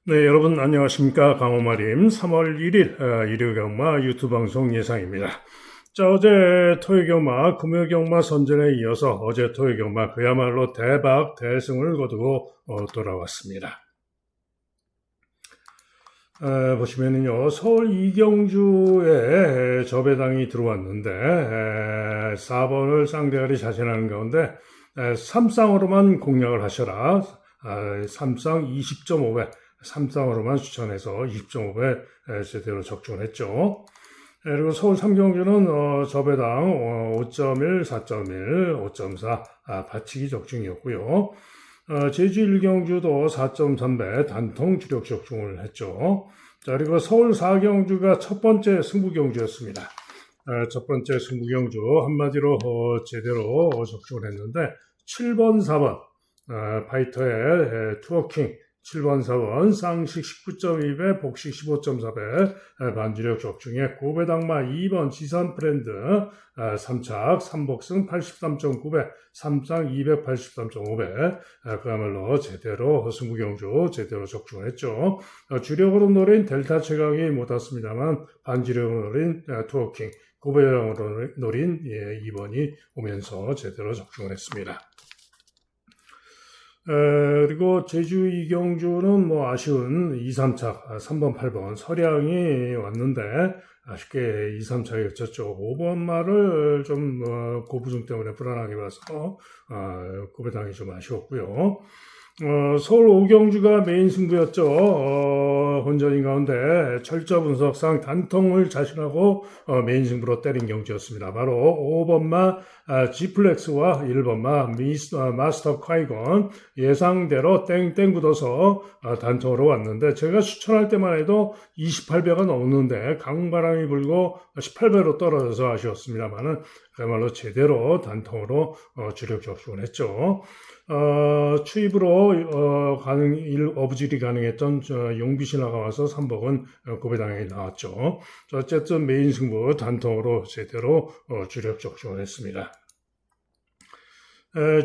네, 여러분 안녕하십니까. 강호마림 3월 1일 일요경마 유튜브 방송 예상입니다. 자, 어제 토요경마, 금요경마 선전에 이어서 어제 토요경마 그야말로 대박 대승을 거두고 돌아왔습니다. 보시면은요, 서울 이경주에 저배당이 들어왔는데 4번을 쌍대가리 자신하는 가운데 3쌍으로만 공략을 하셔라. 3쌍 20.5배, 3쌍으로만 추천해서 20.5배 제대로 적중을 했죠. 그리고 서울 삼경주는 저배당 5.1, 4.1, 5.4 받치기 적중이었고요. 제주 일경주도 4.3배 단통 주력 적중을 했죠. 자, 그리고 서울 4경주가 첫 번째 승부경주였습니다. 첫 번째 승부경주 한마디로 제대로 적중을 했는데 7번, 4번 파이터의 투어킹 7번, 4번 쌍식 19.2배, 복식 15.4배 반주력 적중에 고배당마 2번 지산 브랜드 3착 3복승 83.9배, 3쌍 283.5배 그야말로 제대로 승부경주 제대로 적중을 했죠. 주력으로 노린 델타 최강이 못 왔습니다만 반주력으로 노린 투어킹 고배당으로 노린 2번이 오면서 제대로 적중을 했습니다. 그리고 제주 이경주는 아쉬운 2, 3착, 3번, 8번 서량이 왔는데 아쉽게 2, 3착에 그쳤죠. 5번 말을 좀 고부중 때문에 불안하게 봐서 고배당이 좀 아쉬웠고요. 서울 오경주가 메인 승부였죠. 혼전인 가운데 철저 분석상 단통을 자신하고 메인 승부로 때린 경주였습니다. 바로 5번마 G플렉스와 1번마 마스터 콰이건 예상대로 땡땡 굳어서 단통으로 왔는데 제가 추천할 때만 해도 28배가 넘는데 강바람이 불고 18배로 떨어져서 아쉬웠습니다만은 그야말로 제대로 단통으로 주력 적중을 했죠. 추입으로 어부질이 가능했던 용비신화가 와서 3복은 고배당에 나왔죠. 어쨌든 메인 승부 단통으로 제대로 주력 적중을 했습니다.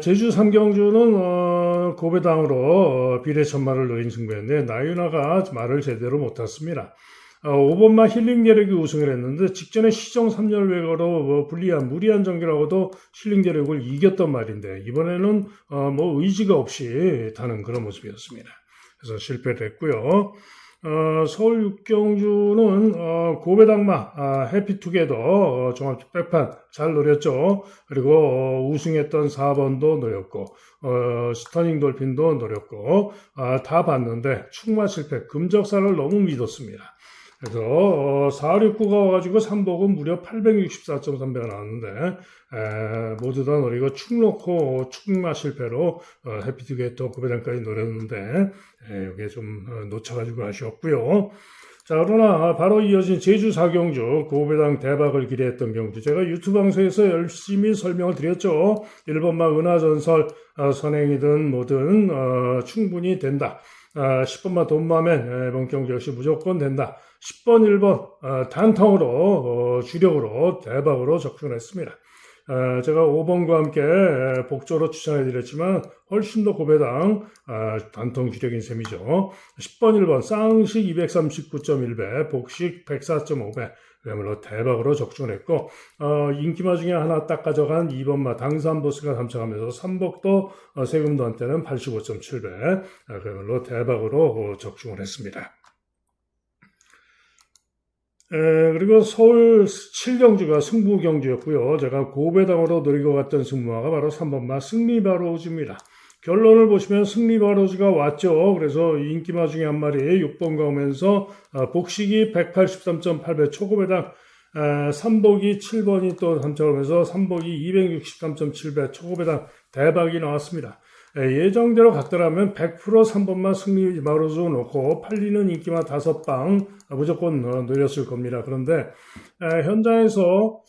제주 삼경주는 고배당으로 비례천마를 노린 승부였는데 나윤아가 말을 제대로 못 탔습니다. 5번마 힐링계력이 우승을 했는데 직전에 시정 3열외거로 불리한 무리한 전개라고도 힐링계력을 이겼던 말인데 이번에는 의지가 없이 타는 그런 모습이었습니다. 그래서 실패를 했고요. 서울 육경주는 고배당마 해피투게더 종합 백판 잘 노렸죠. 그리고 우승했던 4번도 노렸고 스터닝 돌핀도 노렸고 다 봤는데 충마 실패 금적사를 너무 믿었습니다. 그래서 469가 와가지고 3복은 무려 864.3배가 나왔는데 모두 다 노리고 축 놓고 축마 실패로 해피투게더 고배당까지 노렸는데 이게 좀 놓쳐가지고 아쉬웠고요. 자, 그러나 바로 이어진 제주 4경주 고배당 대박을 기대했던 경주 제가 유튜브 방송에서 열심히 설명을 드렸죠. 1번마 은하전설 선행이든 뭐든 충분히 된다. 10번마 돈마맨 본경주 역시 무조건 된다. 10번, 1번 단통으로 주력으로 대박으로 적중했습니다. 제가 5번과 함께 복조로 추천해드렸지만 훨씬 더 고배당 단통 주력인 셈이죠. 10번, 1번 쌍식 239.1배, 복식 104.5배 그야말로 대박으로 적중했고 인기마 중에 하나 딱 가져간 2번마 당산보스가 담착하면서 3복도 세금도한테는 85.7배 그야말로 대박으로 적중을 했습니다. 그리고 서울 7경주가 승부경주였고요. 제가 고배당으로 노리고 갔던 승부마가 바로 3번마 승리바로우즈입니다. 결론을 보시면 승리바로우즈가 왔죠. 그래서 인기마 중에 한 마리 6번가 오면서 복식이 183.8배 초고배당 3복이 7번이 또 담착하면서 3복이 263.7배 초고배당 대박이 나왔습니다. 예정대로 갔더라면 100% 3번만 승리 마루즈 놓고 팔리는 인기만 5방 무조건 노렸을 겁니다. 그런데 현장에서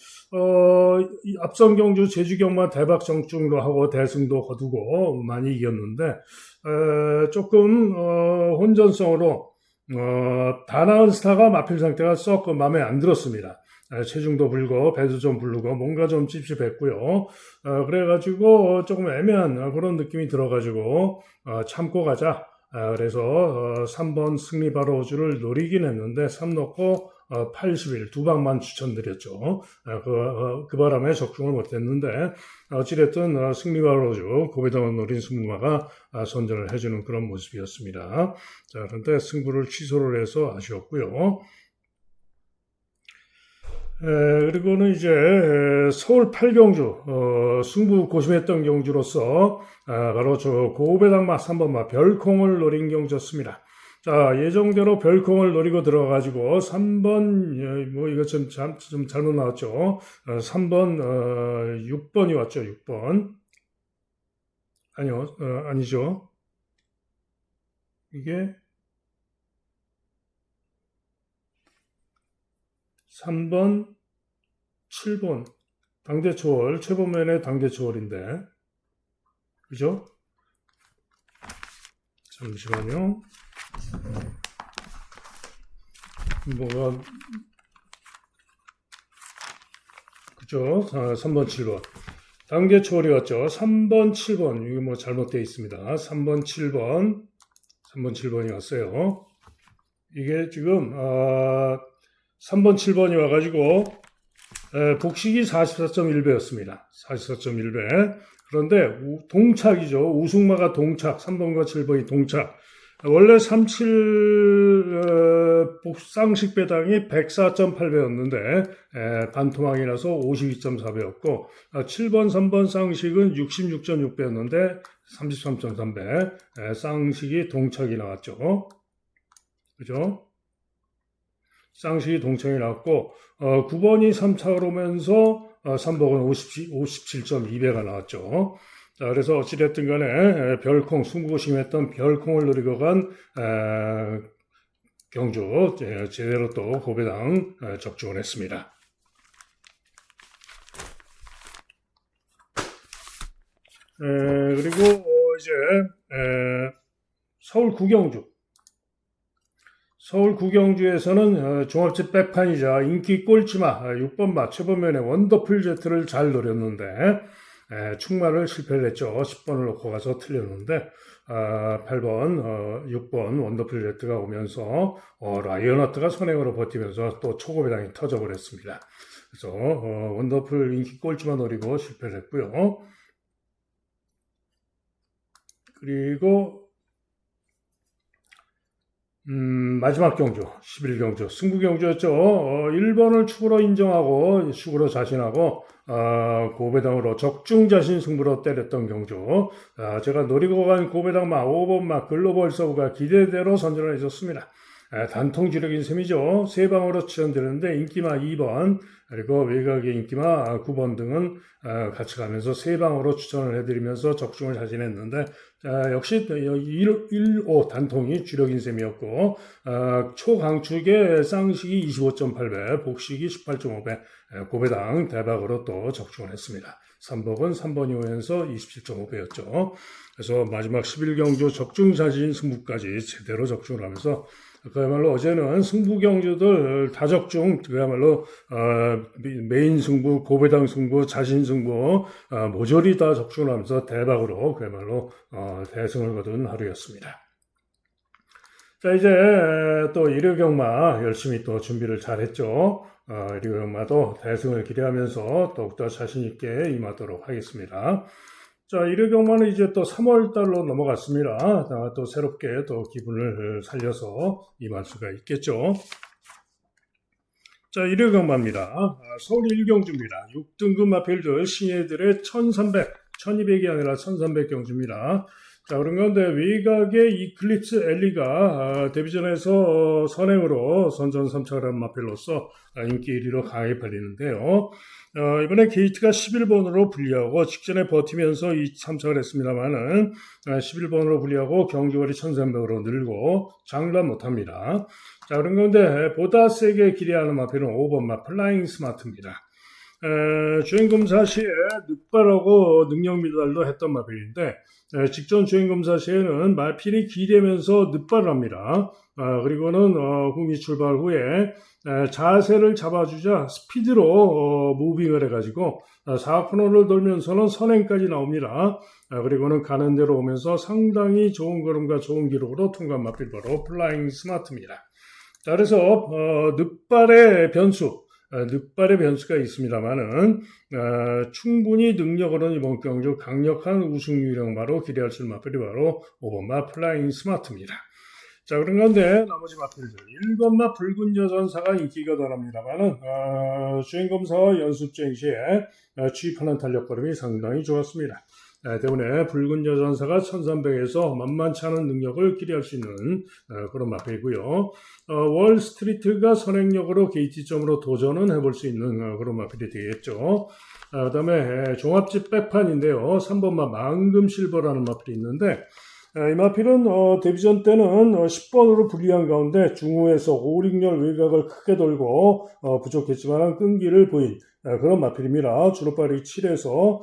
앞선 경주 제주경마 대박 정중도 하고 대승도 거두고 많이 이겼는데 조금 혼전성으로 다 나은 스타가 마필 상태가 썩 마음에 안 들었습니다. 체중도 불고 배도 좀 부르고 뭔가 좀 찝찝했고요. 그래가지고 조금 애매한 그런 느낌이 들어가지고 참고 가자. 그래서 3번 승리 바로우주를 노리긴 했는데 3 넣고 81, 두 방만 추천드렸죠. 그 바람에 적중을 못했는데 어찌됐든 승리 바로우주 고배당을 노린 승부마가 선전을 해주는 그런 모습이었습니다. 자, 그런데 승부를 취소를 해서 아쉬웠고요. 그리고는 이제 서울 8경주 승부 고심했던 경주로서 바로 저 고배당마 3번마 별콩을 노린 경주였습니다. 자, 예정대로 별콩을 노리고 들어가가지고 3번 뭐 이거 좀 잘못 나왔죠. 3번 6번이 왔죠. 6번 아니요, 아니죠. 이게 3번, 7번 당대초월, 최범면의 당대초월인데 그죠? 잠시만요. 뭐가 그죠? 3번, 7번 당대초월이 왔죠. 3번, 7번 이게 뭐 잘못되어 있습니다. 3번, 7번 3번, 7번이 왔어요. 이게 지금 3번, 7번이 와가지고 복식이 44.1배였습니다. 44.1배. 그런데 동착이죠. 우승마가 동착. 3번과 7번이 동착. 원래 37 쌍식 배당이 104.8배였는데 반토막이라서 52.4배였고 7번, 3번 쌍식은 66.6배였는데 33.3배. 쌍식이 동착이 나왔죠. 그죠? 쌍식이 동착이 나왔고 9번이 3착을 오면서 3번은 57.2배가 나왔죠. 자, 그래서 어찌됐든 간에 별콩, 승부고심했던 별콩을 노리고 간 경주 제대로 또 고배당 적중을 했습니다. 그리고 이제 서울 구경주. 서울 구경주에서는 종합집 백판이자 인기 꼴찌마 6번마 최범면의 원더풀 제트를 잘 노렸는데 충마를 실패를 했죠. 10번을 놓고 가서 틀렸는데 8번, 6번 원더풀 제트가 오면서 라이언하트가 선행으로 버티면서 또 초고배당이 터져버렸습니다. 그래서 원더풀 인기 꼴찌마 노리고 실패를 했고요. 그리고 마지막 경주, 11경주, 승부경주였죠. 1번을 축으로 인정하고, 축으로 자신하고, 고배당으로 적중자신 승부로 때렸던 경주. 제가 노리고 간 고배당마 5번마 글로벌 서브가 기대대로 선전을 해줬습니다. 단통주력인 셈이죠. 세 방으로 추천드렸는데 인기마 2번 그리고 외곽의 인기마 9번 등은 같이 가면서 세 방으로 추천을 해드리면서 적중을 자신했는데 역시 1, 5 단통이 주력인 셈이었고 초강축의 쌍식이 25.8배 복식이 18.5배 고배당 대박으로 또 적중을 했습니다. 3번은 3번이 오면서 27.5배였죠. 그래서 마지막 11경주 적중자신 승부까지 제대로 적중을 하면서 그야말로 어제는 승부경주들 다 적중, 그야말로 메인 승부, 고배당 승부, 자신 승부 모조리 다 적중을 하면서 대박으로 그야말로 대승을 거둔 하루였습니다. 자, 이제 또 일요경마 열심히 또 준비를 잘 했죠. 일요경마도 대승을 기대하면서 더욱더 자신있게 임하도록 하겠습니다. 자, 일요경마는 이제 또 3월달로 넘어갔습니다. 또 새롭게 또 기분을 살려서 임할 수가 있겠죠. 자, 일요경마입니다. 서울 1경주입니다. 6등급 마필들 신예들의 1300, 1200이 아니라 1300경주입니다. 자, 그런 가운데 외곽의 이클립스 엘리가 데뷔전에서 선행으로 선전 3착을 한 마필로서 인기 1위로 강하게 팔리는데요. 이번에 게이트가 11번으로 불리하고 직전에 버티면서 3착을 했습니다만은 11번으로 불리하고 경주거리 1300으로 늘고 장담 못합니다. 자, 그런 가운데 보다 세게 기대하는 마필은 5번마 플라잉 스마트입니다. 주행검사 시에 늑발하고 능력미달도 했던 마필인데 직전 주행검사 시에는 마필이 기대면서 늑발을 합니다. 그리고는 후미 출발 후에 자세를 잡아주자 스피드로 무빙을 해가지고 4코너를 돌면서는 선행까지 나옵니다. 그리고는 가는 대로 오면서 상당히 좋은 걸음과 좋은 기록으로 통과한 마필 바로 플라잉 스마트입니다. 자, 그래서 늑발의 변수가 있습니다만은 충분히 능력으로는 이번 경주 강력한 우승 유령마로 기대할 수 있는 마필이 바로 5번마 플라잉 스마트입니다. 자, 그런 가운데 나머지 마필들 1번마 붉은 여전사가 인기가 덜합니다만은 주행검사와 연습주행 시에 취입하는 탄력걸음이 상당히 좋았습니다. 때문에 붉은 여전사가 1300에서 만만치 않은 능력을 기대할 수 있는 그런 마필이고요. 월스트리트가 선행력으로 게이트점으로 도전은 해볼 수 있는 그런 마필이 되겠죠. 그 다음에 종합집 백판인데요. 3번마 망금실버라는 마필이 있는데 이 마필은 데뷔전 때는 10번으로 불리한 가운데 중후에서 5, 6열 외곽을 크게 돌고 부족했지만 끈기를 보인 그런 마필입니다. 주로 빠르기 7에서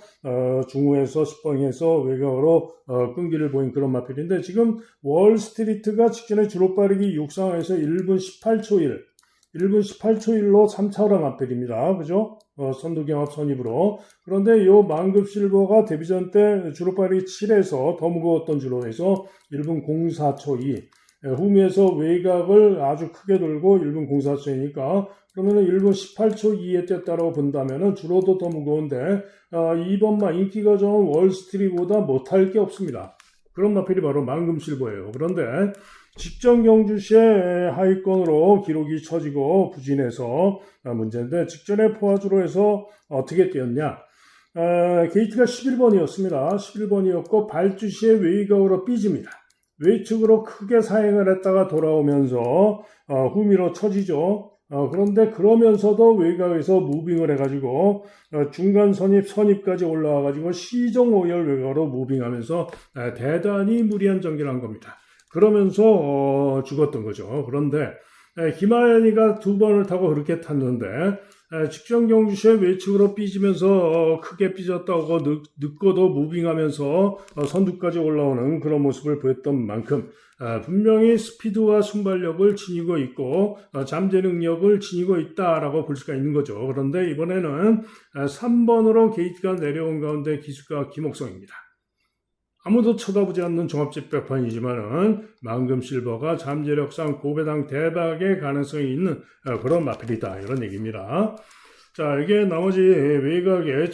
중후에서 10번에서 외곽으로 끈기를 보인 그런 마필인데 지금 월스트리트가 직전에 주로 빠르기 6상에서 1분 18초 1분 18초 1로 3차로 마필입니다. 그죠? 선두경합 선입으로. 그런데 이 망급 실버가 데뷔전 때 주로 빠르기 7에서 더 무거웠던 주로 해서 1분 04초 2. 후미에서 외곽을 아주 크게 돌고 1분 04초이니까 그러면은 1분 18초 2에 뗐다라고 본다면은 주로도 더 무거운데 2번마 인기가 좋은 월스트리트보다 못할 게 없습니다. 그런 마필이 바로 망금 실버예요. 그런데 직전 경주 시에 하위권으로 기록이 처지고 부진해서 문제인데 직전에 포화주로 해서 어떻게 뛰었냐? 게이트가 11번이었습니다. 11번이었고 발주 시에 외곽으로 삐집니다. 외측으로 크게 사행을 했다가 돌아오면서 후미로 처지죠. 그런데 그러면서도 외곽에서 무빙을 해가지고 중간 선입까지 올라와가지고 시정 5열 외곽으로 무빙하면서 대단히 무리한 전개를 한 겁니다. 그러면서 죽었던 거죠. 그런데 김하연이가 2번을 타고 그렇게 탔는데 직전 경주시에 외측으로 삐지면서 크게 삐졌다고 늦고도 무빙하면서 선두까지 올라오는 그런 모습을 보였던 만큼 분명히 스피드와 순발력을 지니고 있고 잠재 능력을 지니고 있다라고 볼 수가 있는 거죠. 그런데 이번에는 3번으로 게이트가 내려온 가운데 기수가 김옥성입니다. 아무도 쳐다보지 않는 종합집 백판이지만은 망금 실버가 잠재력상 고배당 대박의 가능성이 있는 그런 마필이다 이런 얘기입니다. 자, 이게 나머지 외곽의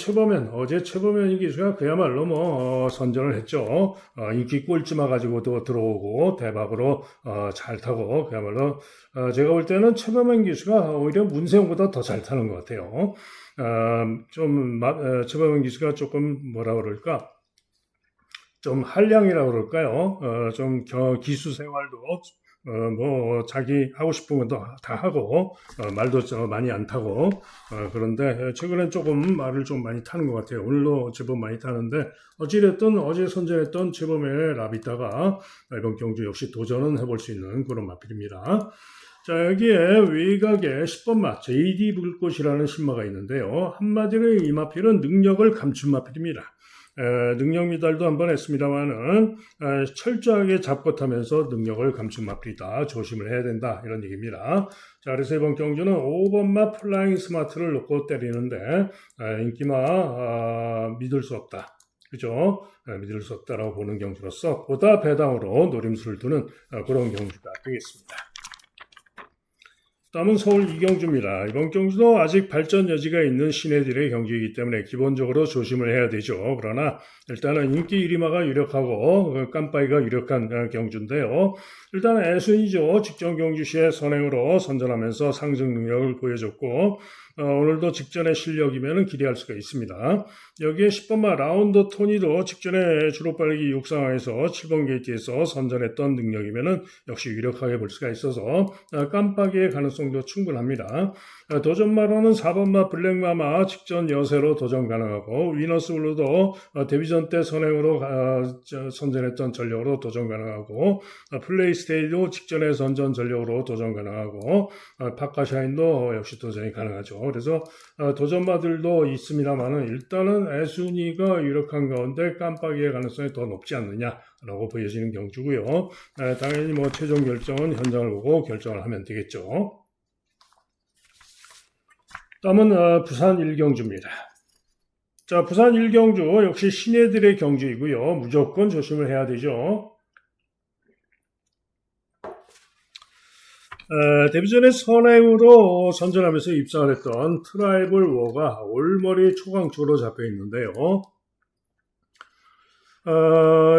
어제 최범현 기수가 그야말로 선전을 했죠. 인기 꼴찌마 가지고도 들어오고 대박으로 잘 타고 그야말로 제가 볼 때는 최범현 기수가 오히려 문세영보다 더 잘 타는 것 같아요. 최범현 기수가 조금 뭐라 그럴까? 좀 한량이라고 그럴까요? 좀 기수 생활도 자기 하고 싶은 것도 다 하고 말도 많이 안 타고 그런데 최근엔 조금 말을 좀 많이 타는 것 같아요. 오늘도 제법 많이 타는데 어찌됐든 어제 선전했던 최범의 라비타가 이번 경주 역시 도전은 해볼 수 있는 그런 마필입니다. 자, 여기에 외곽에 10번마 JD 불꽃이라는 신마가 있는데요. 한마디로 이 마필은 능력을 감춘 마필입니다. 능력 미달도 한번 했습니다만은 철저하게 잡고 타면서 능력을 감춘 마필이다. 조심을 해야 된다. 이런 얘기입니다. 자, 그래서 이번 경주는 5번마 플라잉 스마트를 놓고 때리는데 인기마 믿을 수 없다. 그죠? 믿을 수 없다라고 보는 경주로서 보다 배당으로 노림수를 두는 그런 경주가 되겠습니다. 다음은 서울 이경주입니다. 이번 경주도 아직 발전 여지가 있는 신예들의 경주이기 때문에 기본적으로 조심을 해야 되죠. 그러나 일단은 인기 1위마가 유력하고 깜빠이가 유력한 경주인데요. 일단 애순이죠. 직전 경주 시에 선행으로 선전하면서 상승 능력을 보여줬고 오늘도 직전의 실력이면 기대할 수가 있습니다. 여기에 10번마 라운더 토니도 직전에 주로 빠르기 6상황에서 7번 게이트에서 선전했던 능력이면 역시 유력하게 볼 수가 있어서 깜빡이의 가능성도 충분합니다. 도전마로는 4번마 블랙마마 직전 여세로 도전 가능하고 위너스 블루도 데뷔전 때 선행으로 선전했던 전력으로 도전 가능하고 플레이스테이도 직전에 선전 전력으로 도전 가능하고 파카샤인도 역시 도전이 가능하죠. 그래서 도전마들도 있습니다만은 일단은 애순이가 유력한 가운데 깜빡이의 가능성이 더 높지 않느냐라고 보여지는 경주고요. 당연히 뭐 최종 결정은 현장을 보고 결정을 하면 되겠죠. 다음은 부산 1경주입니다. 자, 부산 1경주 역시 신예들의 경주이고요. 무조건 조심을 해야 되죠. 데뷔전에 선행으로 선전하면서 입상을 했던 트라이벌 워가 올머리 초강축으로 잡혀 있는데요.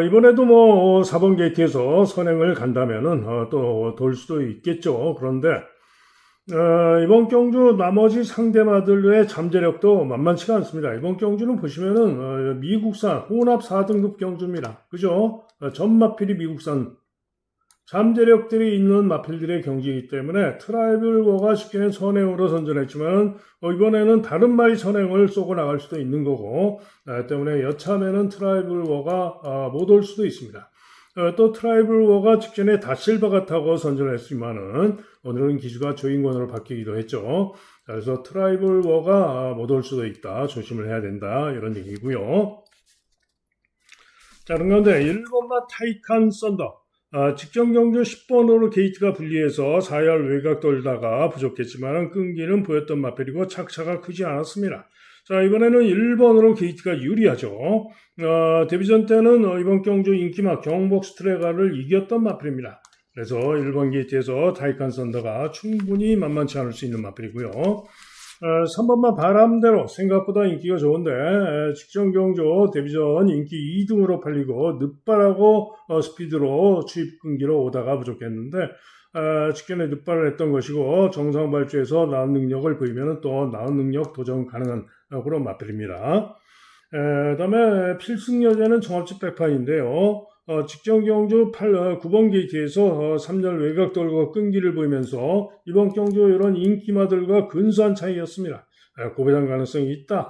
이번에도 뭐 4번 게이트에서 선행을 간다면은 또 돌 수도 있겠죠. 그런데 이번 경주 나머지 상대마들의 잠재력도 만만치가 않습니다. 이번 경주는 보시면은 미국산 혼합 4등급 경주입니다. 그죠? 전 마필이 미국산 잠재력들이 있는 마필들의 경기이기 때문에 트라이벌 워가 쉽게는 선행으로 선전했지만 이번에는 다른 말이 선행을 쏘고 나갈 수도 있는 거고 때문에 여참에는 트라이벌 워가 못 올 수도 있습니다. 또 트라이벌 워가 직전에 다실바가 타고 선전을 했지만은 오늘은 기수가 조인권으로 바뀌기도 했죠. 그래서 트라이벌 워가 못 올 수도 있다. 조심을 해야 된다. 이런 얘기고요. 자, 그런데 1번마 타이칸 썬더. 직전 경주 10번으로 게이트가 분리해서 4열 외곽 돌다가 부족했지만 끈기는 보였던 마필이고 착차가 크지 않았습니다. 자, 이번에는 1번으로 게이트가 유리하죠. 데뷔전 때는 이번 경주 인기막 경복 스트레가를 이겼던 마필입니다. 그래서 1번 게이트에서 타이칸 썬더가 충분히 만만치 않을 수 있는 마필이고요. 3번만 바람대로 생각보다 인기가 좋은데 직전 경주 데뷔전 인기 2등으로 팔리고 늦발하고 스피드로 추입 끈기로 오다가 부족했는데 직전에 늦발을 했던 것이고 정상 발주에서 나은 능력을 보이면 또 나은 능력 도전 가능한 그런 마필입니다. 그다음에 필승 여자는 종합집 백판인데요. 직전 경주 9번 게이트에서 3열 외곽 돌고 끈기를 보이면서 이번 경주 이런 인기마들과 근소한 차이였습니다. 고배당 가능성이 있다.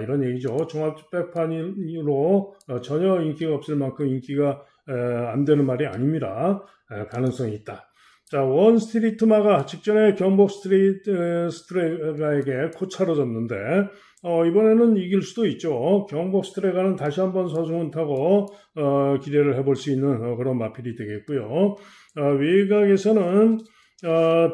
이런 얘기죠. 종합집 백판으로 전혀 인기가 없을 만큼 인기가 안 되는 말이 아닙니다. 가능성이 있다. 자, 원 스트리트마가 직전에 경복 스트레가에게 코차로 졌는데 이번에는 이길 수도 있죠. 경복 스트레가는 다시 한번 서승훈 타고 기대를 해볼 수 있는 그런 마필이 되겠고요. 외곽에서는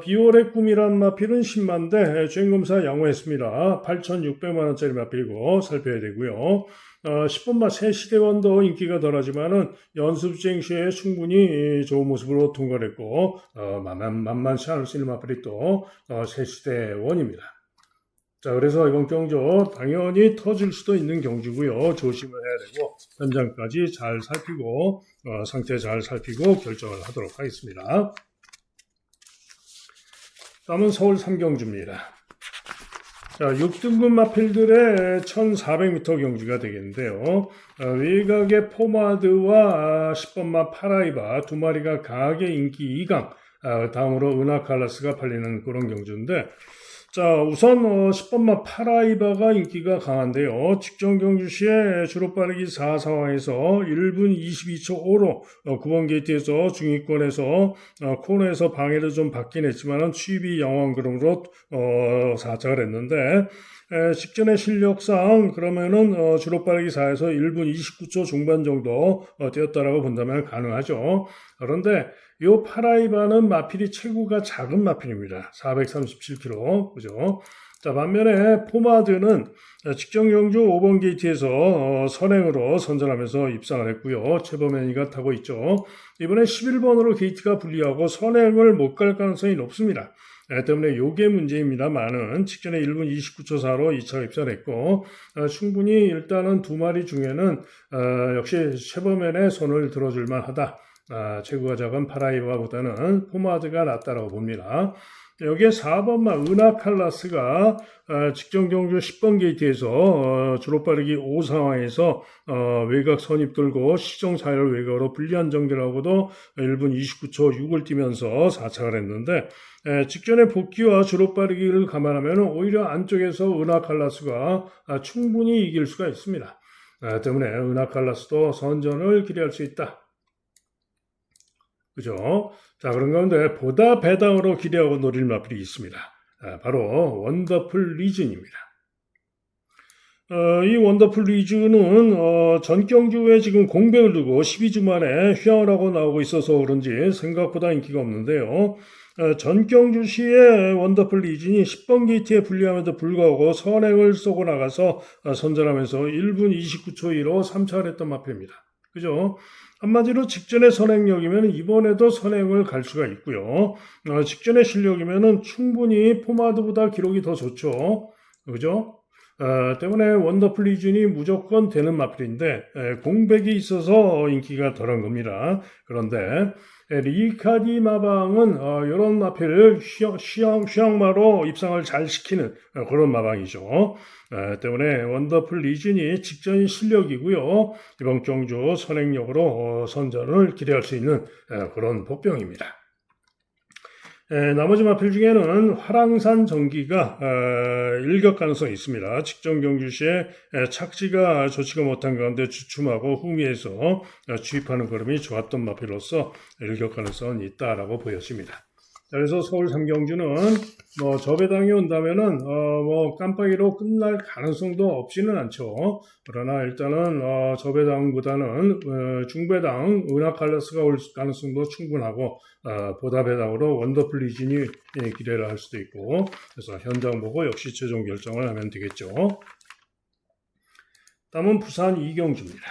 비올의 꿈이란 마필은 10만대 주행검사 양호했습니다. 8,600만원짜리 마필이고 살펴야 되고요. 10번마 새 시대원도 인기가 덜하지만은 연습주행 시에 충분히 좋은 모습으로 통과를 했고 만만치 않을 수 있는 마필이 또 새 시대원입니다. 자, 그래서 이번 경주 당연히 터질 수도 있는 경주고요. 조심을 해야 되고 현장까지 잘 살피고 상태 잘 살피고 결정을 하도록 하겠습니다. 다음은 서울 3경주입니다. 자, 6등급 마필들의 1400m 경주가 되겠는데요. 외곽의 포마드와 10번마 파라이바 두 마리가 강하게 인기 2강, 다음으로 은하칼라스가 팔리는 그런 경주인데 자, 우선 10번마 파라이바가 인기가 강한데요. 직전 경주 시에 주로 빠르기 4 상황에서 1분 22초 5로 9번 게이트에서 중위권에서 코너에서 방해를 좀 받긴 했지만 취입이 양호한 그림으로 4착을 했는데 직전의 실력상 그러면은 주로 빠르기 4에서 1분 29초 중반 정도 뛰었다라고 본다면 가능하죠. 그런데 이 파라이바는 마필이 체구가 작은 마필입니다. 437kg, 그죠? 자, 반면에 포마드는 직전 경주 5번 게이트에서 선행으로 선전하면서 입상을 했고요. 최범현이가 타고 있죠. 이번에 11번으로 게이트가 분리하고 선행을 못 갈 가능성이 높습니다. 때문에 요게 문제입니다만은 직전에 1분 29초 4로 2차 입상을 했고 충분히 일단은 두 마리 중에는 역시 최범현의 손을 들어줄 만하다. 체구가 작은 파라이바보다는 포마드가 낫다라고 봅니다. 여기에 4번마 은하칼라스가 직전 경주 10번 게이트에서 주로 빠르기 5 상황에서 외곽 선입 돌고 시정 4열 외곽으로 불리한 정들하고도 1분 29초 6을 뛰면서 4착을 했는데 직전에 복귀와 주로 빠르기를 감안하면 오히려 안쪽에서 은하칼라스가 충분히 이길 수가 있습니다. 때문에 은하칼라스도 선전을 기대할 수 있다. 그죠? 자, 그런 가운데 보다 배당으로 기대하고 노릴 마필이 있습니다. 바로 원더풀 리즌입니다. 이 원더풀 리즈는 전경주에 지금 공백을 두고 12주 만에 휴양을 하고 나오고 있어서 그런지 생각보다 인기가 없는데요. 전경주시의 원더풀 리즌이 10번 게이트에 불리함에도 불구하고 선행을 쏘고 나가서 선전하면서 1분 29초 1로 3차를 했던 마필입니다. 그죠? 한마디로 직전의 선행력이면 이번에도 선행을 갈 수가 있고요. 직전의 실력이면 충분히 포마드보다 기록이 더 좋죠. 그죠? 때문에 원더풀 리즌이 무조건 되는 마필인데 공백이 있어서 인기가 덜한 겁니다. 그런데 리카디 마방은 이런 마필을 휴양마로 입상을 잘 시키는 그런 마방이죠. 때문에 원더풀 리즌이 직전 실력이고요. 이번 경주 선행력으로 선전을 기대할 수 있는 그런 복병입니다. 나머지 마필 중에는 화랑산 정기가 일격 가능성이 있습니다. 직전 경주시에 착지가 좋지가 못한 가운데 주춤하고 후미에서 주입하는 걸음이 좋았던 마필로서 일격 가능성은 있다라고 보여집니다. 그래서 서울 3경주는 저배당이 온다면은 깜빡이로 끝날 가능성도 없지는 않죠. 그러나 일단은 저배당보다는 중배당 은하칼라스가 올 가능성도 충분하고 보다배당으로 원더풀 리즌이 기대를 할 수도 있고, 그래서 현장 보고 역시 최종 결정을 하면 되겠죠. 다음은 부산 2경주입니다.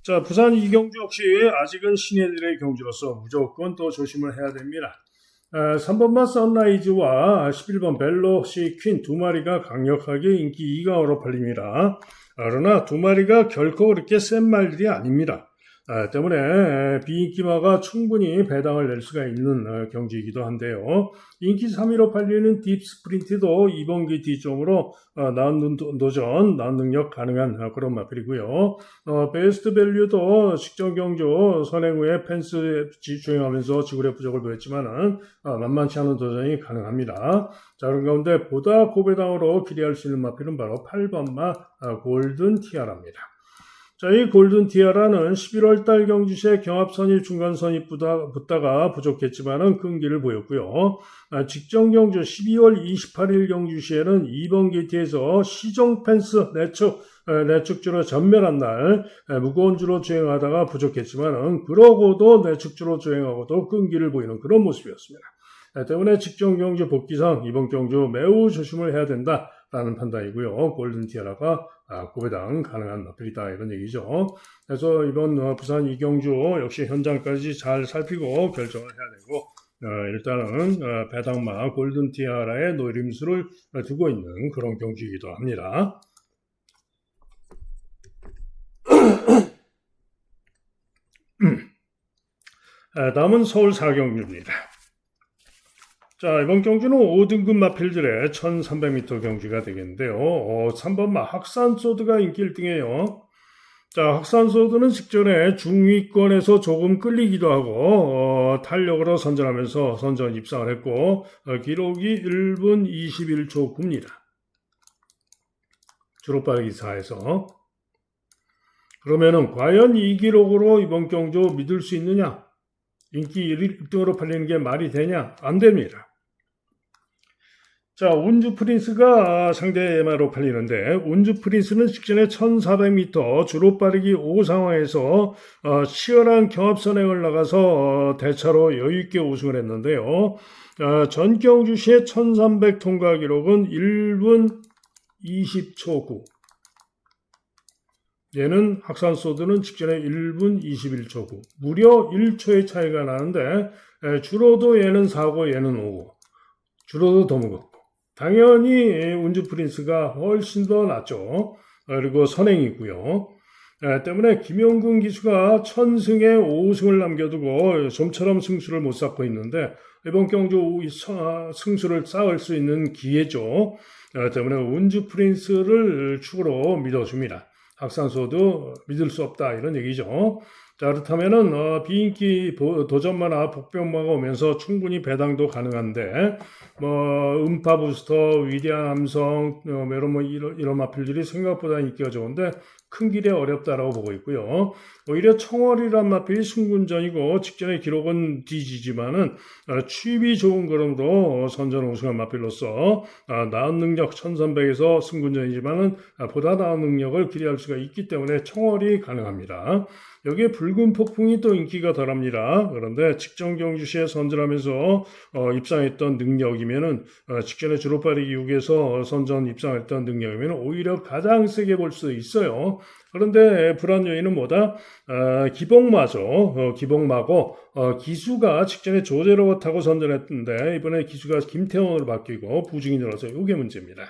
자, 부산 2경주 역시 아직은 신예들의 경주로서 무조건 또 조심을 해야 됩니다. 3번마 선라이즈와 11번 벨로시 퀸 두 마리가 강력하게 인기 2강으로 팔립니다. 그러나 두 마리가 결코 그렇게 센 말들이 아닙니다. 때문에 비인기마가 충분히 배당을 낼 수가 있는 경주이기도 한데요. 인기 3위로 팔리는 딥 스프린트도 이번 게이트점으로 나은 도전, 나은 능력 가능한 그런 마필이고요. 베스트 밸류도 직전 경주 선행 후에 펜스 주행하면서 지구력 부족을 보였지만은 만만치 않은 도전이 가능합니다. 자, 그런 가운데 보다 고배당으로 기대할 수 있는 마필은 바로 8번마 골든 티아라입니다. 자, 이 골든 티아라는 11월달 경주시에 경합선이 중간선이 붙다가 부족했지만은 끈기를 보였고요. 직전 경주 12월 28일 경주시에는 2번 게이트에서 시종 펜스 내축주로 전멸한 날 무거운 주로 주행하다가 부족했지만은 그러고도 내축주로 주행하고도 끈기를 보이는 그런 모습이었습니다. 때문에 직전 경주 복귀상 이번 경주 매우 조심을 해야 된다라는 판단이고요. 골든 티아라가 고배당 가능한 마필이다 이런 얘기죠. 그래서 이번 부산 2경주 역시 현장까지 잘 살피고 결정을 해야 되고 일단은 배당마 골든 티아라의 노림수를 두고 있는 그런 경주이기도 합니다. 다음은 서울 4경주입니다. 자, 이번 경주는 5등급 마필들의 1300m 경주가 되겠는데요. 3번 학산소드가 인기 1등이에요. 자, 학산소드는 직전에 중위권에서 조금 끌리기도 하고 탄력으로 선전하면서 선전 입상을 했고 기록이 1분 21초 9입니다. 주로 빠르기 4에서. 그러면은 과연 이 기록으로 이번 경주 믿을 수 있느냐? 인기 1등으로 팔리는 게 말이 되냐? 안 됩니다. 자, 운주 프린스가 상대 예마로 팔리는데 운주 프린스는 직전에 1400m 주로 빠르기 5 상황에서 치열한 경합 선행을 나가서 대차로 여유있게 우승을 했는데요. 전 경주시의 1300 통과 기록은 1분 20초 9. 얘는 학산소드는 직전에 1분 21초 9. 무려 1초의 차이가 나는데 주로도 얘는 4고 얘는 5고 주로도 더 무겁고 당연히 운주 프린스가 훨씬 더 낫죠. 그리고 선행이고요. 때문에 김용근 기수가 1000승에 5승을 남겨두고 좀처럼 승수를 못 쌓고 있는데 이번 경주 승수를 쌓을 수 있는 기회죠. 때문에 운주 프린스를 축으로 믿어줍니다. 학산소도 믿을 수 없다 이런 얘기죠. 자, 그렇다면은 비인기 도전마나 복병마가 오면서 충분히 배당도 가능한데 음파 부스터, 위대한 함성 이런 마필들이 생각보다 인기가 좋은데 큰 길에 어렵다라고 보고 있고요. 오히려 청월이란 마필이 승군전이고 직전의 기록은 뒤지지만은 취입이 좋은 걸음으로 선전 우승한 마필로서 나은 능력 1300에서 승군전이지만은 보다 나은 능력을 기대할 수가 있기 때문에 청월이 가능합니다. 여기에 붉은 폭풍이 또 인기가 덜합니다. 그런데 직전 경주 시에 선전하면서 입상했던 능력이면은 직전에 주로 빠르기 6에서 선전 입상했던 능력이면 오히려 가장 세게 볼 수 있어요. 그런데 불안 요인은 뭐다? 기복마죠. 기복마고 기수가 직전에 조제로가 타고 선전했는데 이번에 기수가 김태원으로 바뀌고 부중이 늘어서 이게 문제입니다.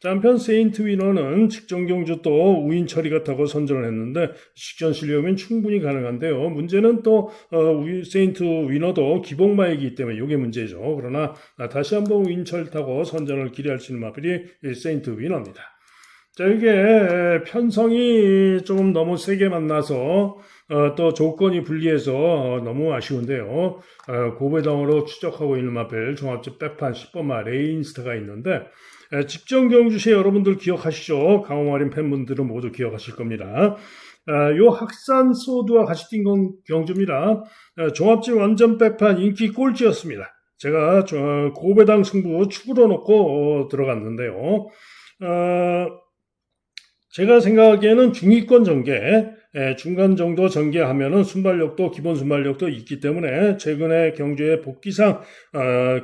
자, 한편 세인트 위너는 직전 경주 또 우인철이가 타고 선전을 했는데 직전 실력이면 충분히 가능한데요. 문제는 또 세인트 위너도 기복마이기 때문에 이게 문제죠. 그러나 다시 한번 우인철 타고 선전을 기대할 수 있는 마필이 세인트 위너입니다. 자, 이게 편성이 조금 너무 세게 만나서 또 조건이 불리해서 너무 아쉬운데요. 고배당으로 추적하고 있는 마필 종합집 백판 10번마 레인스타가 있는데 직전 경주 시에 여러분들 기억하시죠? 강호마린 팬분들은 모두 기억하실 겁니다. 요 학산 소드와 같이 뛴 경주입니다. 종합집 완전 백판 인기 꼴찌였습니다. 제가 고배당 승부 축으로 놓고 들어갔는데요. 제가 생각하기에는 중위권 전개, 중간 정도 전개하면은 순발력도 기본 순발력도 있기 때문에 최근에 경주의 복귀상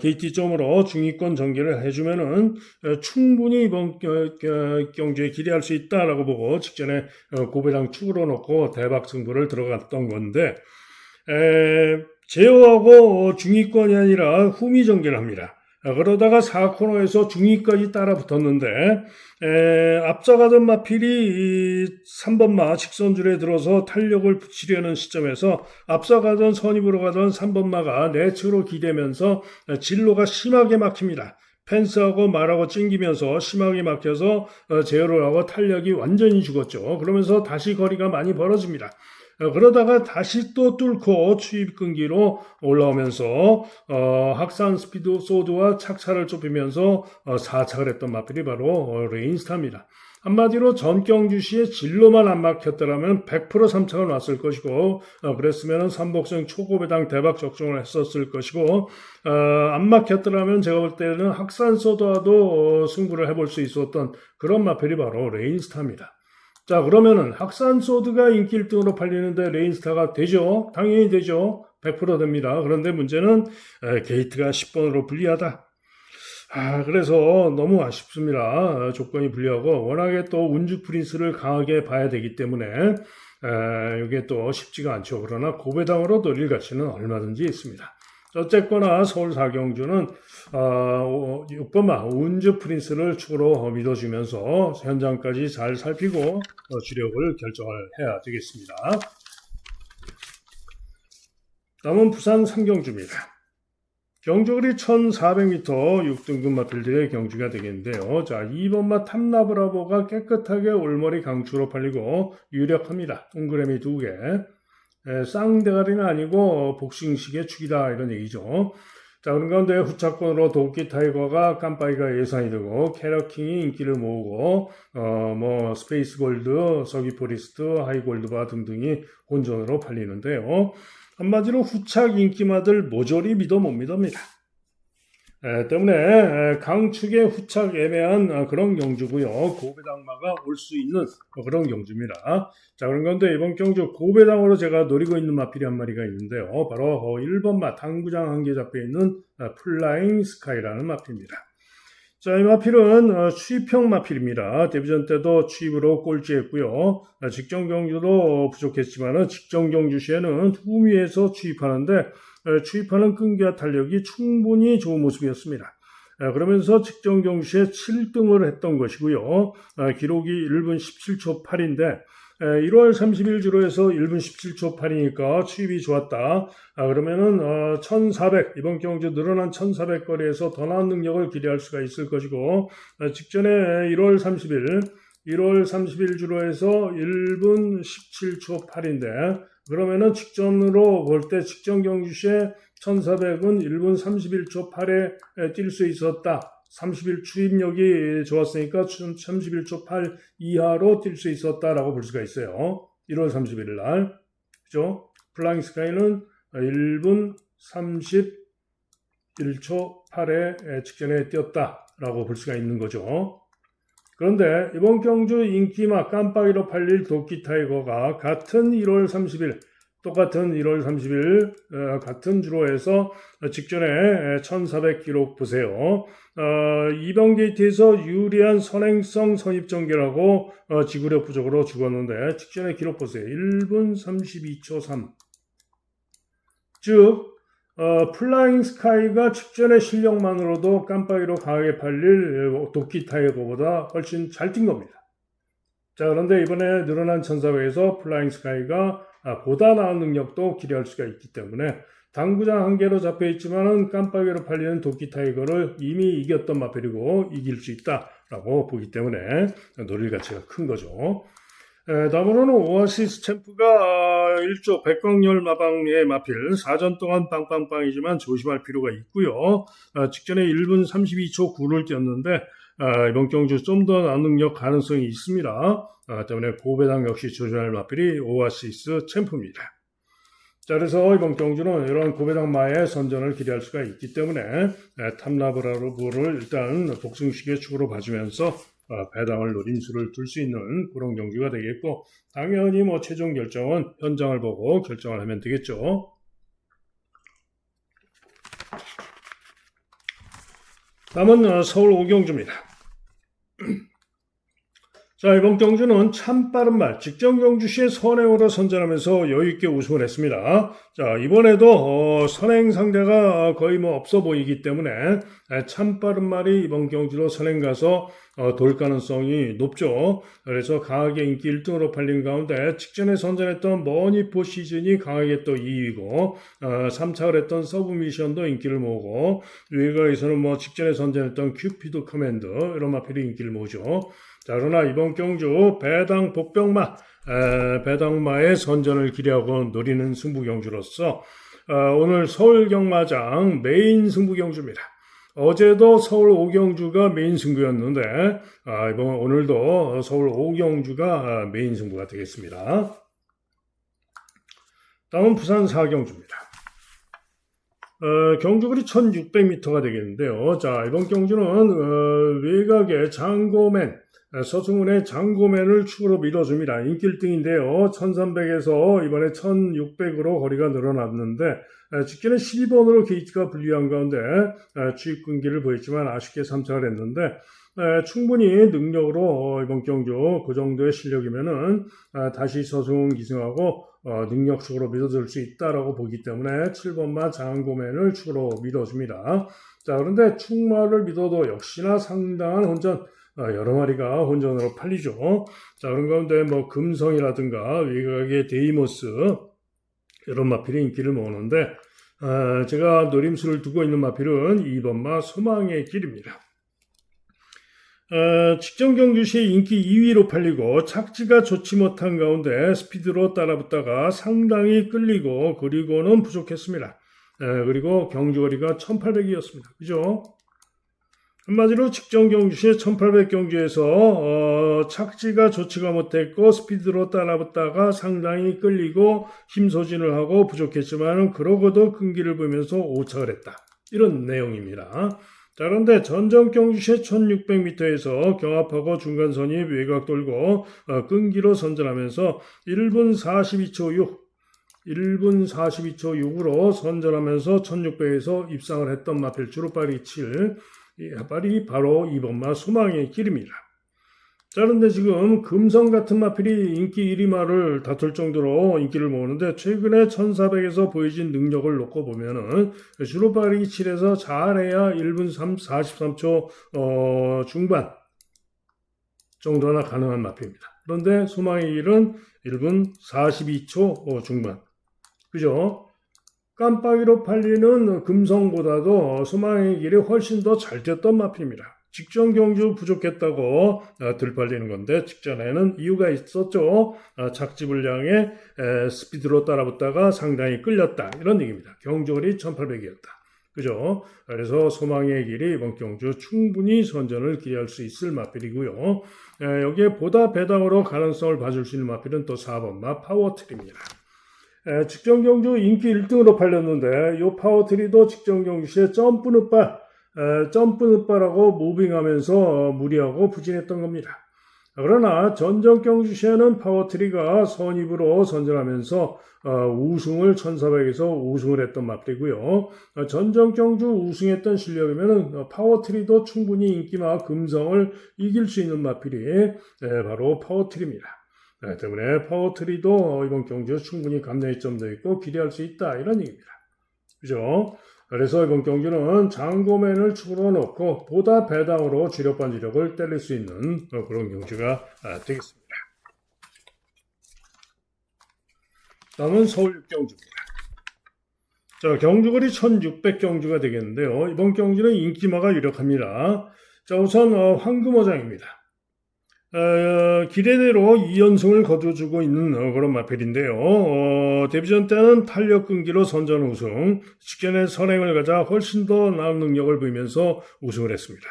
KT점으로 중위권 전개를 해주면은 충분히 이번 경주에 기대할 수 있다라고 보고 직전에 고배당 축으로 놓고 대박 승부를 들어갔던 건데 제어하고 중위권이 아니라 후미 전개를 합니다. 그러다가 4코너에서 중위까지 따라 붙었는데 앞서가던 마필이 3번마 직선줄에 들어서 탄력을 붙이려는 시점에서 앞서가던 선입으로 가던 3번마가 내측으로 기대면서 진로가 심하게 막힙니다. 펜스하고 말하고 찡기면서 심하게 막혀서 제어를 하고 탄력이 완전히 죽었죠. 그러면서 다시 거리가 많이 벌어집니다. 그러다가 다시 또 뚫고 추입 끈기로 올라오면서 학산 스피드 소드와 착차를 좁히면서 4착을 했던 마필이 바로 레인스타입니다. 한마디로 전경주 시에 진로만 안 막혔더라면 100% 3착을 놨을 것이고 그랬으면 삼복성 초고배당 대박 적중을 했었을 것이고 안 막혔더라면 제가 볼 때는 학산 소드와도 승부를 해볼 수 있었던 그런 마필이 바로 레인스타입니다. 자, 그러면은 학산 소드가 인기 1등으로 팔리는데 레인스타가 되죠? 당연히 되죠. 100% 됩니다. 그런데 문제는 게이트가 10번으로 불리하다. 그래서 너무 아쉽습니다. 조건이 불리하고 워낙에 또 운주 프린스를 강하게 봐야 되기 때문에 이게 또 쉽지가 않죠. 그러나 고배당으로 노릴 가치는 얼마든지 있습니다. 어쨌거나 서울 4경주는 6번마 운주 프린스를 축으로 믿어주면서 현장까지 잘 살피고 주력을 결정을 해야 되겠습니다. 다음은 부산 3경주입니다. 경주거리 1400m 6등급 마필들의 경주가 되겠는데요. 자, 2번마 탐나브라보가 깨끗하게 올머리 강추로 팔리고 유력합니다. 동그라미 2개. 쌍대가리는 아니고 복싱식의 축이다 이런 얘기죠. 자, 그런 가운데 후차권으로 도끼 타이거가 깜빡이가 예상이 되고 캐러킹이 인기를 모으고 스페이스 골드, 서기 포리스트, 하이골드바 등등이 혼전으로 팔리는데요. 한마디로 후착 인기마들 모조리 믿어 못 믿습니다. 때문에 강축의 후착 애매한 그런 경주고요. 고배당마가 올 수 있는 그런 경주입니다. 자, 그런 건데 이번 경주 고배당으로 제가 노리고 있는 마필이 한 마리가 있는데요. 바로 1번마 당구장 한 개 잡혀 있는 플라잉 스카이라는 마필입니다. 자, 이 마필은 추입형 마필입니다. 데뷔전 때도 추입으로 꼴찌했고요. 직전 경주도 부족했지만 직전 경주 시에는 후미에서 추입하는데 추입하는 끈기와 탄력이 충분히 좋은 모습이었습니다. 그러면서 직전 경주시에 7등을 했던 것이고요. 기록이 1분 17초 8인데 1월 30일 주로에서 1분 17초 8이니까 추입이 좋았다. 그러면은 1400 이번 경주 늘어난 1400 거리에서 더 나은 능력을 기대할 수가 있을 것이고 직전에 1월 30일 주로에서 1분 17초 8인데 그러면은 직전으로 볼 때 직전 경주 시에 1400은 1분 31초 8에 뛸 수 있었다. 30일 추입력이 좋았으니까 31초 8 이하로 뛸 수 있었다라고 볼 수가 있어요. 1월 31일 날. 그죠? 플라잉 스카이는 1분 31초 8에 직전에 뛰었다라고 볼 수가 있는 거죠. 그런데 이번 경주 인기마 깜빡이로 팔릴 도끼 타이거가 같은 1월 30일 똑같은 1월 30일 같은 주로에서 직전에 1400 기록 보세요. 2번 게이트에서 유리한 선행성 선입 전개라고 지구력 부족으로 죽었는데 직전에 기록 보세요. 1분 32초 3. 즉 플라잉 스카이가 직전의 실력만으로도 깜빡이로 강하게 팔릴 도끼 타이거보다 훨씬 잘 뛴 겁니다. 자, 그런데 이번에 늘어난 1400에서 플라잉 스카이가 보다 나은 능력도 기대할 수가 있기 때문에 당구장 한 개로 잡혀 있지만은 깜빡이로 팔리는 도끼 타이거를 이미 이겼던 마필이고 이길 수 있다라고 보기 때문에 노릴 가치가 큰 거죠. 다음으로는 오아시스 챔프가 1조 백광열 마방리의 마필 4전 동안 빵빵빵이지만 조심할 필요가 있고요. 직전에 1분 32초 9를 뛰었는데 이번 경주 좀 더 나은 능력 가능성이 있습니다. 때문에 고배당 역시 조심할 마필이 오아시스 챔프입니다. 자, 그래서 이번 경주는 이런 고배당마의 선전을 기대할 수가 있기 때문에 탐라브라로브를 일단 복승식의 축으로 봐주면서 배당을 노림수를 둘 수 있는 그런 경주가 되겠고, 당연히 뭐 최종 결정은 현장을 보고 결정을 하면 되겠죠. 다음은 서울 오경주입니다. 자, 이번 경주는 참 빠른 말, 직전 경주 시에 선행으로 선전하면서 여유있게 우승을 했습니다. 자, 이번에도 선행 상대가 거의 뭐 없어 보이기 때문에 참 빠른 말이 이번 경주로 선행 가서 돌 가능성이 높죠. 그래서 강하게 인기 1등으로 팔린 가운데 직전에 선전했던 머니포 시즌이 강하게 또 2위고 3착을 했던 서브미션도 인기를 모으고 외곽에서는 뭐 직전에 선전했던 큐피드 커맨드 이런 마필이 인기를 모으죠. 자, 그러나 이번 경주 배당 복병마, 배당마의 선전을 기대하고 노리는 승부경주로서 오늘 서울 경마장 메인 승부경주입니다. 어제도 서울 오경주가 메인 승부였는데 오늘도 서울 오경주가 메인 승부가 되겠습니다. 다음은 부산 사경주입니다. 경주거리 1600m가 되겠는데요. 자, 이번 경주는 외곽의 장고맨, 서승훈의 장고맨을 축으로 밀어줍니다. 인기 1등인데요. 1300에서 이번에 1600으로 거리가 늘어났는데 직전에 12번으로 게이트가 불리한 가운데 추입 끈기를 보였지만 아쉽게 3착을 했는데 충분히 능력으로 이번 경주 그 정도의 실력이면은 다시 서승훈 기승하고 능력 축으로 밀어줄 수 있다라고 보기 때문에 7번마 장고맨을 축으로 밀어줍니다. 자, 그런데 축마를 믿어도 역시나 상당한 혼전, 여러 마리가 혼전으로 팔리죠. 자, 그런 가운데 뭐 금성이라든가 외곽의 데이모스 이런 마필이 인기를 모으는데 제가 노림수를 두고 있는 마필은 2번마 소망의 길입니다. 직전 경주 시에 인기 2위로 팔리고 착지가 좋지 못한 가운데 스피드로 따라붙다가 상당히 끌리고 그리고는 부족했습니다. 그리고 경주거리가 1800이었습니다. 그죠? 한마디로 직전 경주 시에 1800 경주에서 착지가 좋지가 못했고 스피드로 따라붙다가 상당히 끌리고 힘소진을 하고 부족했지만 그러고도 끈기를 보면서 5착을 했다. 이런 내용입니다. 자, 그런데 전전 경주 시에 1600m에서 경합하고 중간선이 외곽 돌고 끈기로 선전하면서 1분 42초 6 1분 42초 6으로 선전하면서 1600에서 입상을 했던 마필 주로빠리 7 마필이 바로 2번마 소망의 길입니다. 자, 그런데 지금 금성 같은 마필이 인기 1위 말을 다툴 정도로 인기를 모으는데 최근에 1400에서 보여진 능력을 놓고 보면은 주로빠리 7에서 잘해야 1분 43초 중반 정도나 가능한 마필입니다. 그런데 소망의 길은 1분 42초 중반. 그죠? 깜빡이로 팔리는 금성보다도 소망의 길이 훨씬 더 잘 뛰었던 마필입니다. 직전 경주 부족했다고 들팔리는 건데 직전에는 이유가 있었죠. 착지 불량에 스피드로 따라붙다가 상당히 끌렸다. 이런 얘기입니다. 경주거리 1800이었다. 그죠? 그래서 소망의 길이 이번 경주 충분히 선전을 기대할 수 있을 마필이고요. 여기에 보다 배당으로 가능성을 봐줄 수 있는 마필은 또 4번마 파워트리입니다. 직전 경주 인기 1등으로 팔렸는데 이 파워트리도 직전 경주 시에 점프 늑발하고 무빙하면서 무리하고 부진했던 겁니다. 그러나 전전 경주 시에는 파워트리가 선입으로 선전하면서 우승을 1400에서 우승을 했던 마필이고요. 전전 경주 우승했던 실력이면 파워트리도 충분히 인기마 금성을 이길 수 있는 마필이 바로 파워트리입니다. 때문에 파워트리도 이번 경주에 충분히 감내의 점도 있고 기대할 수 있다 이런 얘기입니다. 그죠? 그래서 이번 경주는 장고맨을 축으로 놓고 보다 배당으로 주력 반주력을 때릴 수 있는 그런 경주가 되겠습니다. 다음은 서울 6경주입니다. 자, 경주거리 1600경주가 되겠는데요. 이번 경주는 인기마가 유력합니다. 자, 우선 황금어장입니다. 기대대로 2연승을 거둬주고 있는 그런 마필인데요. 데뷔전 때는 탄력 끈기로 선전 우승, 직전에 선행을 가자 훨씬 더 나은 능력을 보이면서 우승을 했습니다.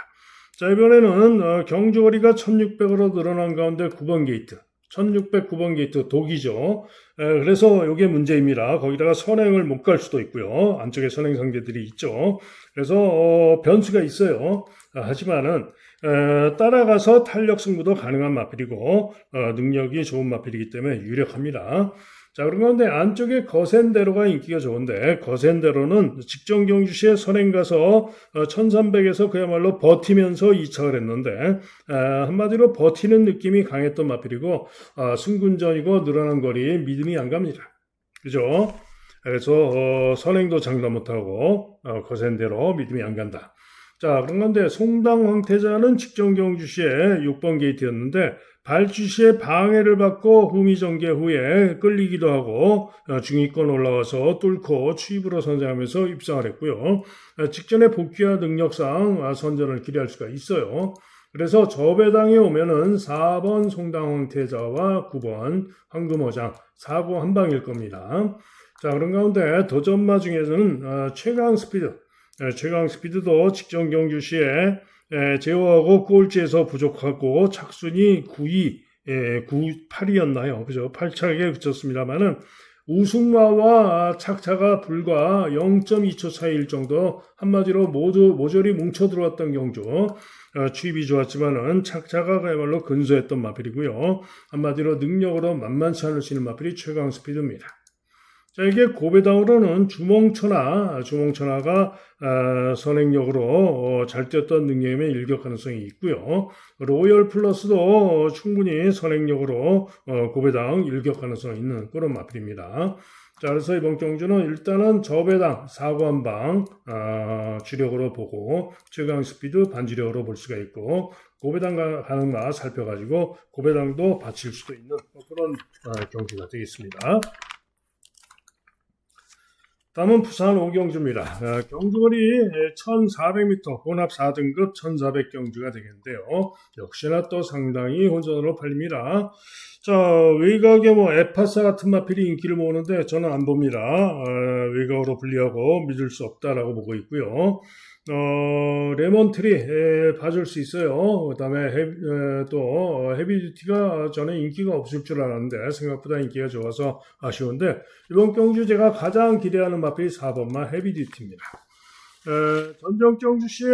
자, 이번에는 경주거리가 1600으로 늘어난 가운데 9번 게이트, 1609번 게이트 독이죠. 그래서 이게 문제입니다. 거기다가 선행을 못 갈 수도 있고요. 안쪽에 선행 상대들이 있죠. 그래서 변수가 있어요. 하지만은 따라가서 탄력 승부도 가능한 마필이고 능력이 좋은 마필이기 때문에 유력합니다. 자, 그런 가운데 안쪽에 거센대로가 인기가 좋은데 거센대로는 직전 경주 시에 선행 가서 1300에서 그야말로 버티면서 2착을 했는데 한마디로 버티는 느낌이 강했던 마필이고 승군전이고 늘어난 거리 믿음이 안 갑니다. 그죠? 그래서 선행도 장담 못하고 거센대로 믿음이 안 간다. 자, 그런 건데 송당 황태자는 직전 경주 시에 6번 게이트였는데 발주 시에 방해를 받고 후미전개 후에 끌리기도 하고 중위권 올라와서 뚫고 추입으로 선전하면서 입상을 했고요. 직전에 복귀와 능력상 선전을 기대할 수가 있어요. 그래서 저배당에 오면은 4번 송당 황태자와 9번 황금어장 4구 한방일 겁니다. 자, 그런 가운데 도전마 중에서는 최강 스피드도 직전 경주 시에 제어하고 꼴찌에서 부족하고 착순이 9위, 8위였나요? 그죠? 8착에 그쳤습니다만은 우승마와 착차가 불과 0.2초 차이일 정도 한마디로 모두 모조리 뭉쳐 들어왔던 경주. 추입이 좋았지만은 착차가 그야말로 근소했던 마필이고요. 한마디로 능력으로 만만치 않을 수 있는 마필이 최강 스피드입니다. 자, 이게 고배당으로는 주몽천하가 선행력으로 잘 뛰었던 능력이면 일격 가능성이 있고요. 로열 플러스도 충분히 선행력으로 고배당 일격 가능성이 있는 그런 마필입니다. 자, 그래서 이번 경주는 일단은 저배당 사고한방 주력으로 보고 최강 스피드 반주력으로 볼 수가 있고 고배당 가능마 살펴가지고 고배당도 받칠 수도 있는 그런 경주가 되겠습니다. 다음은 부산 5경주입니다. 경주거리 1400m 혼합 4등급 1400경주가 되겠는데요. 역시나 또 상당히 혼전으로 팔립니다. 자, 외곽에 에파사 같은 마필이 인기를 모으는데 저는 안 봅니다. 외곽으로 불리하고 믿을 수 없다라고 보고 있고요. 레몬트리 봐줄 수 있어요. 그 다음에 또 헤비듀티가 저는 인기가 없을 줄 알았는데 생각보다 인기가 좋아서 아쉬운데 이번 경주 제가 가장 기대하는 마필이 4번마 헤비듀티입니다. 전전 경주 시에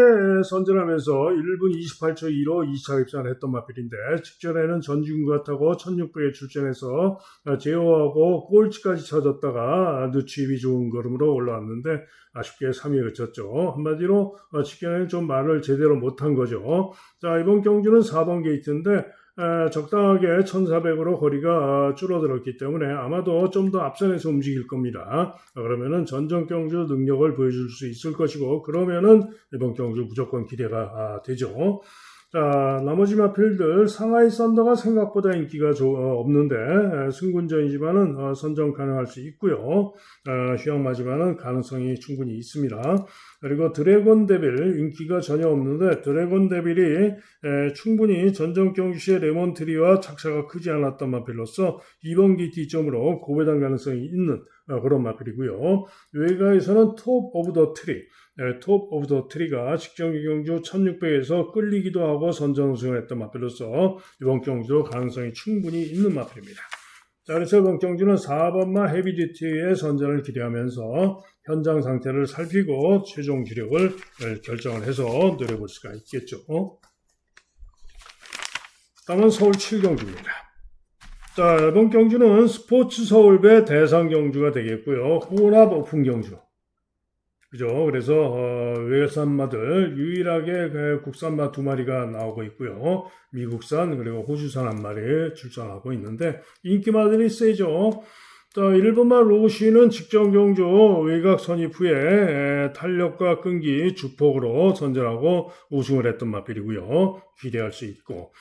선전하면서 1분 28초 2로 2차 입상을 했던 마필인데 직전에는 전진과 타고 1600에 출전해서 제어하고 꼴찌까지 쳐졌다가 늦추입이 좋은 걸음으로 올라왔는데 아쉽게 3위에 그쳤죠. 한마디로 직전에는 좀 말을 제대로 못한 거죠. 자, 이번 경주는 4번 게이트인데 적당하게 1400으로 거리가 줄어들었기 때문에 아마도 좀 더 앞선에서 움직일 겁니다. 그러면은 전전 경주 능력을 보여줄 수 있을 것이고 그러면은 이번 경주 무조건 기대가 되죠. 자, 나머지 마필들 상하이 썬더가 생각보다 인기가 없는데 승군전이지만은 선정 가능할 수 있고요. 휴양마지만은 가능성이 충분히 있습니다. 그리고 드래곤 데빌 인기가 전혀 없는데 드래곤 데빌이 충분히 전전 경주시의 레몬트리와 착차가 크지 않았던 마필로서 2번 게이트 이점으로 고배당 가능성이 있는 그런 마필이고요. 외가에서는 톱 오브 더 트리, 톱 오브 더 트리가 직전 경주 1600에서 끌리기도 하고 선전 우승을 했던 마필로서 이번 경주도 가능성이 충분히 있는 마필입니다. 자, 그래서 이번 경주는 4번마 헤비듀티의 선전을 기대하면서 현장 상태를 살피고 최종 기력을 결정을 해서 노려볼 수가 있겠죠. 다음은 서울 7경주입니다. 자, 이번 경주는 스포츠 서울배 대상 경주가 되겠고요. 혼합 오픈 경주. 그죠? 그래서 외산마들 유일하게 국산마 2마리가 나오고 있고요. 미국산 그리고 호주산 1마리 출전하고 있는데 인기마들이 세죠. 자, 1번마 로시는 직전 경주 외곽 선입 후에 탄력과 끈기 주폭으로 선전하고 우승을 했던 마필이고요. 기대할 수 있고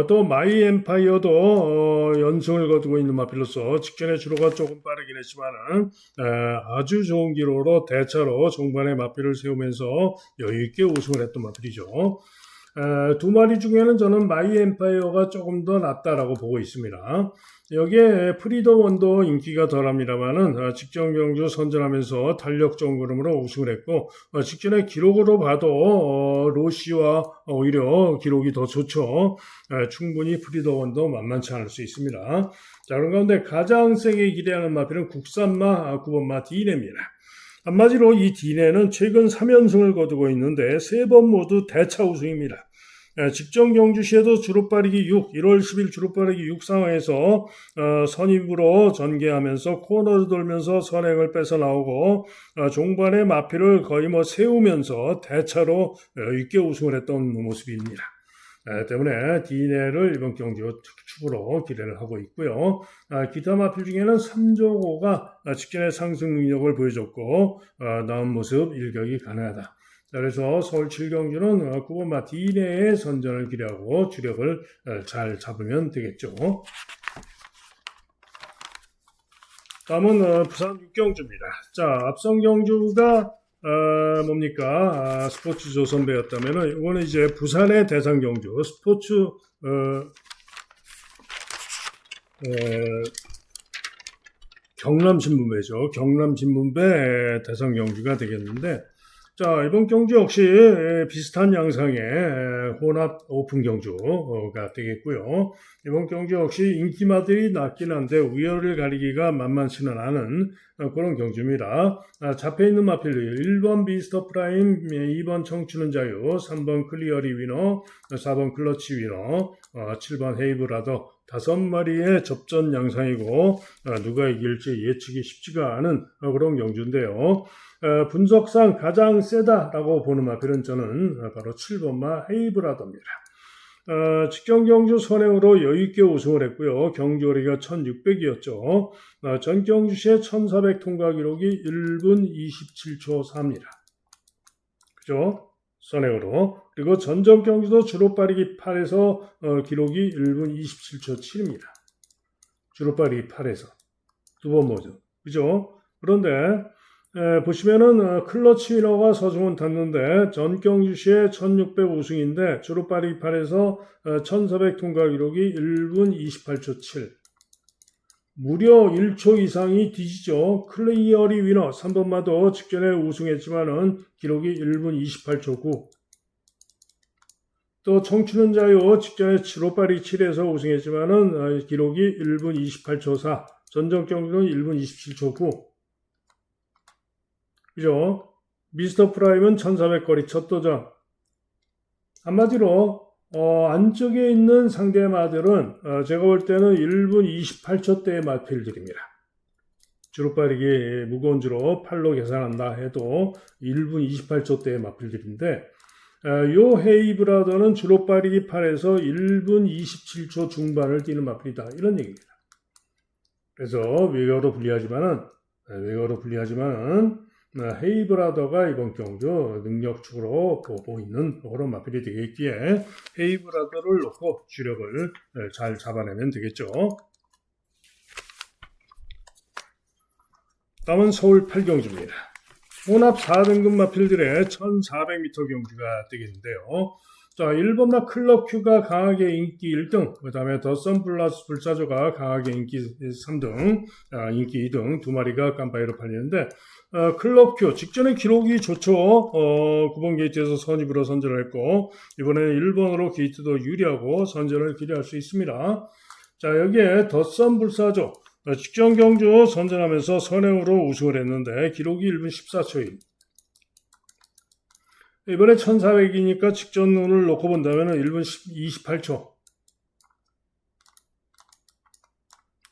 또 마이 엠파이어도 연승을 거두고 있는 마필로서 직전에 주로가 조금 빠르긴 했지만은 아주 좋은 기록으로 대차로 종반에 마필을 세우면서 여유있게 우승을 했던 마필이죠. 2마리 중에는 저는 마이 엠파이어가 조금 더 낫다라고 보고 있습니다. 여기에 프리더 원도 인기가 덜합니다만은 직전 경주 선전하면서 탄력 좋은 걸음으로 우승을 했고 직전에 기록으로 봐도 로시와 오히려 기록이 더 좋죠. 충분히 프리더 원도 만만치 않을 수 있습니다. 자, 그런 가운데 가장 세게 기대하는 마필은 국산마 9번마 디네입니다. 한마디로 이 디네는 최근 3연승을 거두고 있는데 3번 모두 대차 우승입니다. 직전 경주 시에도 주로빠르기 6, 1월 10일 주로빠르기 6 상황에서 선입으로 전개하면서 코너를 돌면서 선행을 뺏어 나오고 종반의 마필을 거의 세우면서 대차로 있게 우승을 했던 모습입니다. 때문에 디네를 이번 경주 축으로 기대를 하고 있고요. 기타 마필 중에는 3조고가 직전에 상승 능력을 보여줬고 나은 모습 일격이 가능하다. 그래서 서울 7경주는 9번마 디네의 선전을 기대하고 주력을 잘 잡으면 되겠죠. 다음은 부산 6경주입니다. 자, 앞선 경주가 뭡니까? 스포츠 조선배였다면은 이거는 이제 부산의 대상 경주 스포츠 경남신문배죠. 경남신문배 대상 경주가 되겠는데, 자, 이번 경주 역시 비슷한 양상의 혼합 오픈 경주가 되겠고요. 이번 경주 역시 인기마들이 낮긴 한데 우열을 가리기가 만만치는 않은 그런 경주입니다. 잡혀있는 마필들 1번 비스터 프라임, 2번 청춘은 자유, 3번 클리어리 위너, 4번 클러치 위너, 7번 헤이브라더 5마리의 접전 양상이고 누가 이길지 예측이 쉽지가 않은 그런 경주인데요. 분석상 가장 세다라고 보는 마필은 저는 바로 7번마 헤이브라더입니다. 직전 경주 선행으로 여유있게 우승을 했고요. 경주거리가 1600이었죠. 전 경주 시에 1400 통과 기록이 1분 27초 4입니다. 그죠? 선행으로. 그리고 전전 경주도 주로 빠르기 8에서 기록이 1분 27초 7입니다. 주로 빠르기 8에서. 두 번 모두. 그죠? 그런데 보시면은 클러치 위너가 서중은 탔는데 전 경주 시에 1600 우승인데 주로 빠르기 8에서 1400 통과 기록이 1분 28초 7. 무려 1초 이상이 뒤지죠. 클리어리 위너 3번마도 직전에 우승했지만은 기록이 1분 28초 9. 또 청춘은 자유 직전에 7호 빠르기 7에서 우승했지만은 기록이 1분 28초 4. 전전 경주는 1분 27초 9. 그죠? 미스터 프라임은 1400거리 첫 도전. 한마디로 안쪽에 있는 상대 마들은 제가 볼 때는 1분 28초대의 마필들입니다. 주로 빠르기 무거운 주로 8로 계산한다 해도 1분 28초대의 마필들인데 요 헤이브라더는 주로 빠르기 8에서 1분 27초 중반을 뛰는 마필이다. 이런 얘기입니다. 그래서 외곽으로 불리하지만은 헤이브라더가 이번 경주 능력축으로 보고 있는 그런 마필이 되겠기에 헤이브라더를 놓고 주력을 잘 잡아내면 되겠죠. 다음은 서울 8경주입니다. 혼합 4등급 마필들의 1400m 경주가 되겠는데요. 자, 1번마 클럽 Q가 강하게 인기 1등, 그 다음에 더선 플러스 불사조가 강하게 인기 3등, 인기 2등 두 마리가 깜빡이로 팔리는데, 클럽 Q 직전에 기록이 좋죠. 9번 게이트에서 선입으로 선전을 했고, 이번에는 1번으로 게이트도 유리하고 선전을 기대할 수 있습니다. 자, 여기에 더선 불사조 직전 경주 선전하면서 선행으로 우승을 했는데 기록이 1분 14초인. 이번에 1400이니까 직전을 놓고 본다면 1분 28초.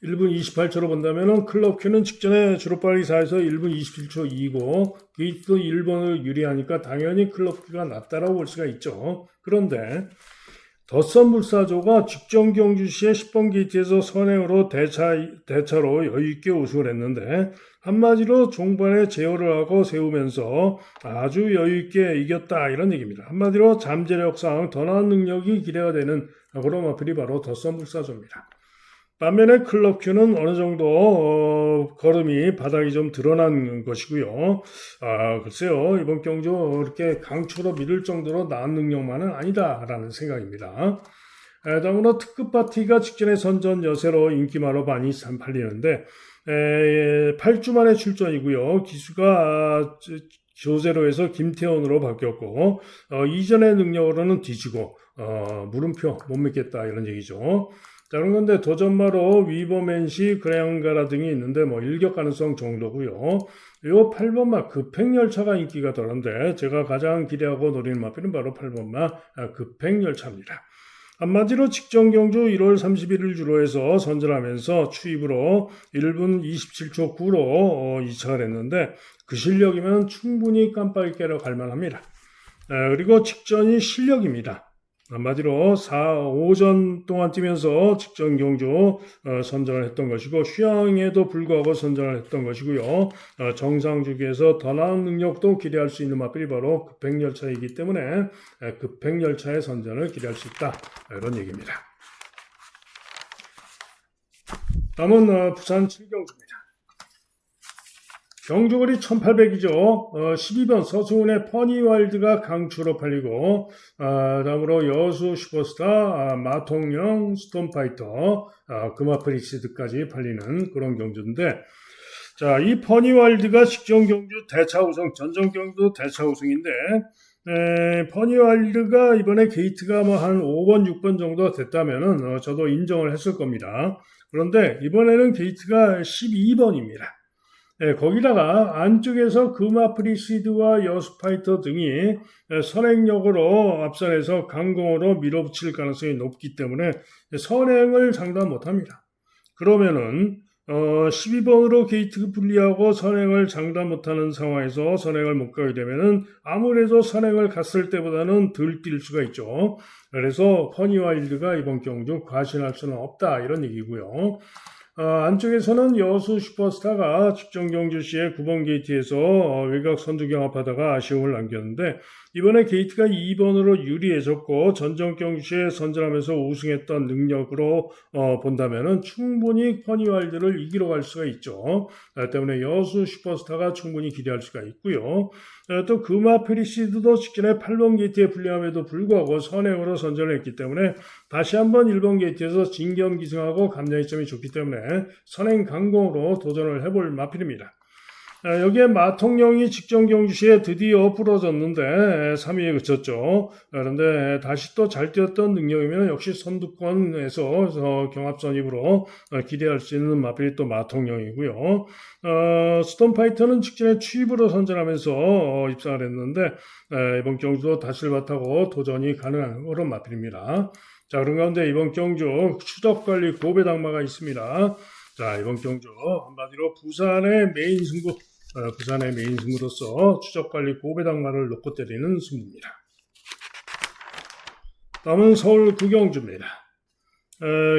1분 28초로 본다면 클럽 Q는 직전에 주로빨리 4에서 1분 27초 2고 게이트도 1번을 유리하니까 당연히 클럽 Q가 낫다라고 볼 수가 있죠. 그런데 더선 불사조가 직전 경주 시에 10번 게이트에서 선행으로 대차로 여유있게 우승을 했는데 한마디로 종반에 제어를 하고 세우면서 아주 여유있게 이겼다 이런 얘기입니다. 한마디로 잠재력상 더 나은 능력이 기대가 되는 그런 마필이 바로 더선 불사조입니다. 반면에 클럽 Q는 어느 정도 걸음이 바닥이 좀 드러난 것이고요. 글쎄요, 이번 경주 이렇게 강추로 믿을 정도로 나은 능력만은 아니다라는 생각입니다. 다음으로 특급 파티가 직전에 선전 여세로 인기마로 많이 팔리는데 8주 만에 출전이고요. 기수가 조세로에서 김태원으로 바뀌었고 이전의 능력으로는 뒤지고 물음표 못 믿겠다 이런 얘기죠. 자, 그런 건데 도전마로 위버맨시 그레앙가라 등이 있는데 일격 가능성 정도고요. 요 8번마 급행열차가 인기가 더런데 제가 가장 기대하고 노리는 마필은 바로 8번마 급행열차입니다. 한마디로 직전 경주 1월 31일 주로해서 선전하면서 추입으로 1분 27초 9로 이착을 했는데 그 실력이면 충분히 깜빡이 깨러 갈만합니다. 그리고 직전이 실력입니다. 한마디로 5전 동안 뛰면서 직전 경주 선전을 했던 것이고 휴양에도 불구하고 선전을 했던 것이고요. 정상 주기에서 더 나은 능력도 기대할 수 있는 마필이 바로 급행열차이기 때문에 급행열차의 선전을 기대할 수 있다. 이런 얘기입니다. 다음은 부산 7경주입니다. 경주거리 1800이죠. 12번 서수훈의 퍼니와일드가 강추로 팔리고 다음으로 여수 슈퍼스타, 마통령, 스톤파이터, 금화프릭시드까지 팔리는 그런 경주인데 자, 이 퍼니와일드가 직전 경주 대차 우승, 전전 경주 대차 우승인데 퍼니와일드가 이번에 게이트가 한 5번, 6번 정도 됐다면은 저도 인정을 했을 겁니다. 그런데 이번에는 게이트가 12번입니다. 거기다가 안쪽에서 금화프리시드와 여수파이터 등이 선행력으로 앞선에서 강공으로 밀어붙일 가능성이 높기 때문에 선행을 장담 못합니다. 그러면은 12번으로 게이트 분리하고 선행을 장담 못하는 상황에서 선행을 못 가게 되면은 아무래도 선행을 갔을 때보다는 덜 뛸 수가 있죠. 그래서 퍼니와일드가 이번 경주 과신할 수는 없다 이런 얘기고요. 안쪽에서는 여수 슈퍼스타가 직전 경주 시에 9번 게이트에서 외곽 선두 경합하다가 아쉬움을 남겼는데 이번에 게이트가 2번으로 유리해졌고 전전 경주 시에 선전하면서 우승했던 능력으로 본다면은 충분히 퍼니와일드를 이기러 갈 수가 있죠. 때문에 여수 슈퍼스타가 충분히 기대할 수가 있고요. 또 금화프리시드도 직전에 8번 게이트에 불리함에도 불구하고 선행으로 선전을 했기 때문에 다시 한번 1번 게이트에서 진겸기승하고 감량이점이 좋기 때문에 선행 강공으로 도전을 해볼 마필입니다. 여기에 마통령이 직전 경주시에 드디어 부러졌는데 3위에 그쳤죠. 그런데 다시 또 잘 뛰었던 능력이면 역시 선두권에서 경합선입으로 기대할 수 있는 마필이 또 마통령이고요. 스톤파이터는 직전에 추입으로 선전하면서 입상을 했는데 이번 경주도 다시를 바타고 도전이 가능한 그런 마필입니다. 자, 그런 가운데 이번 경주 추적관리 고배당마가 있습니다. 자, 이번 경주 한마디로 부산의 메인 승부로서 추적관리 고배당마를 놓고 때리는 승부입니다. 다음은 서울 구경주입니다.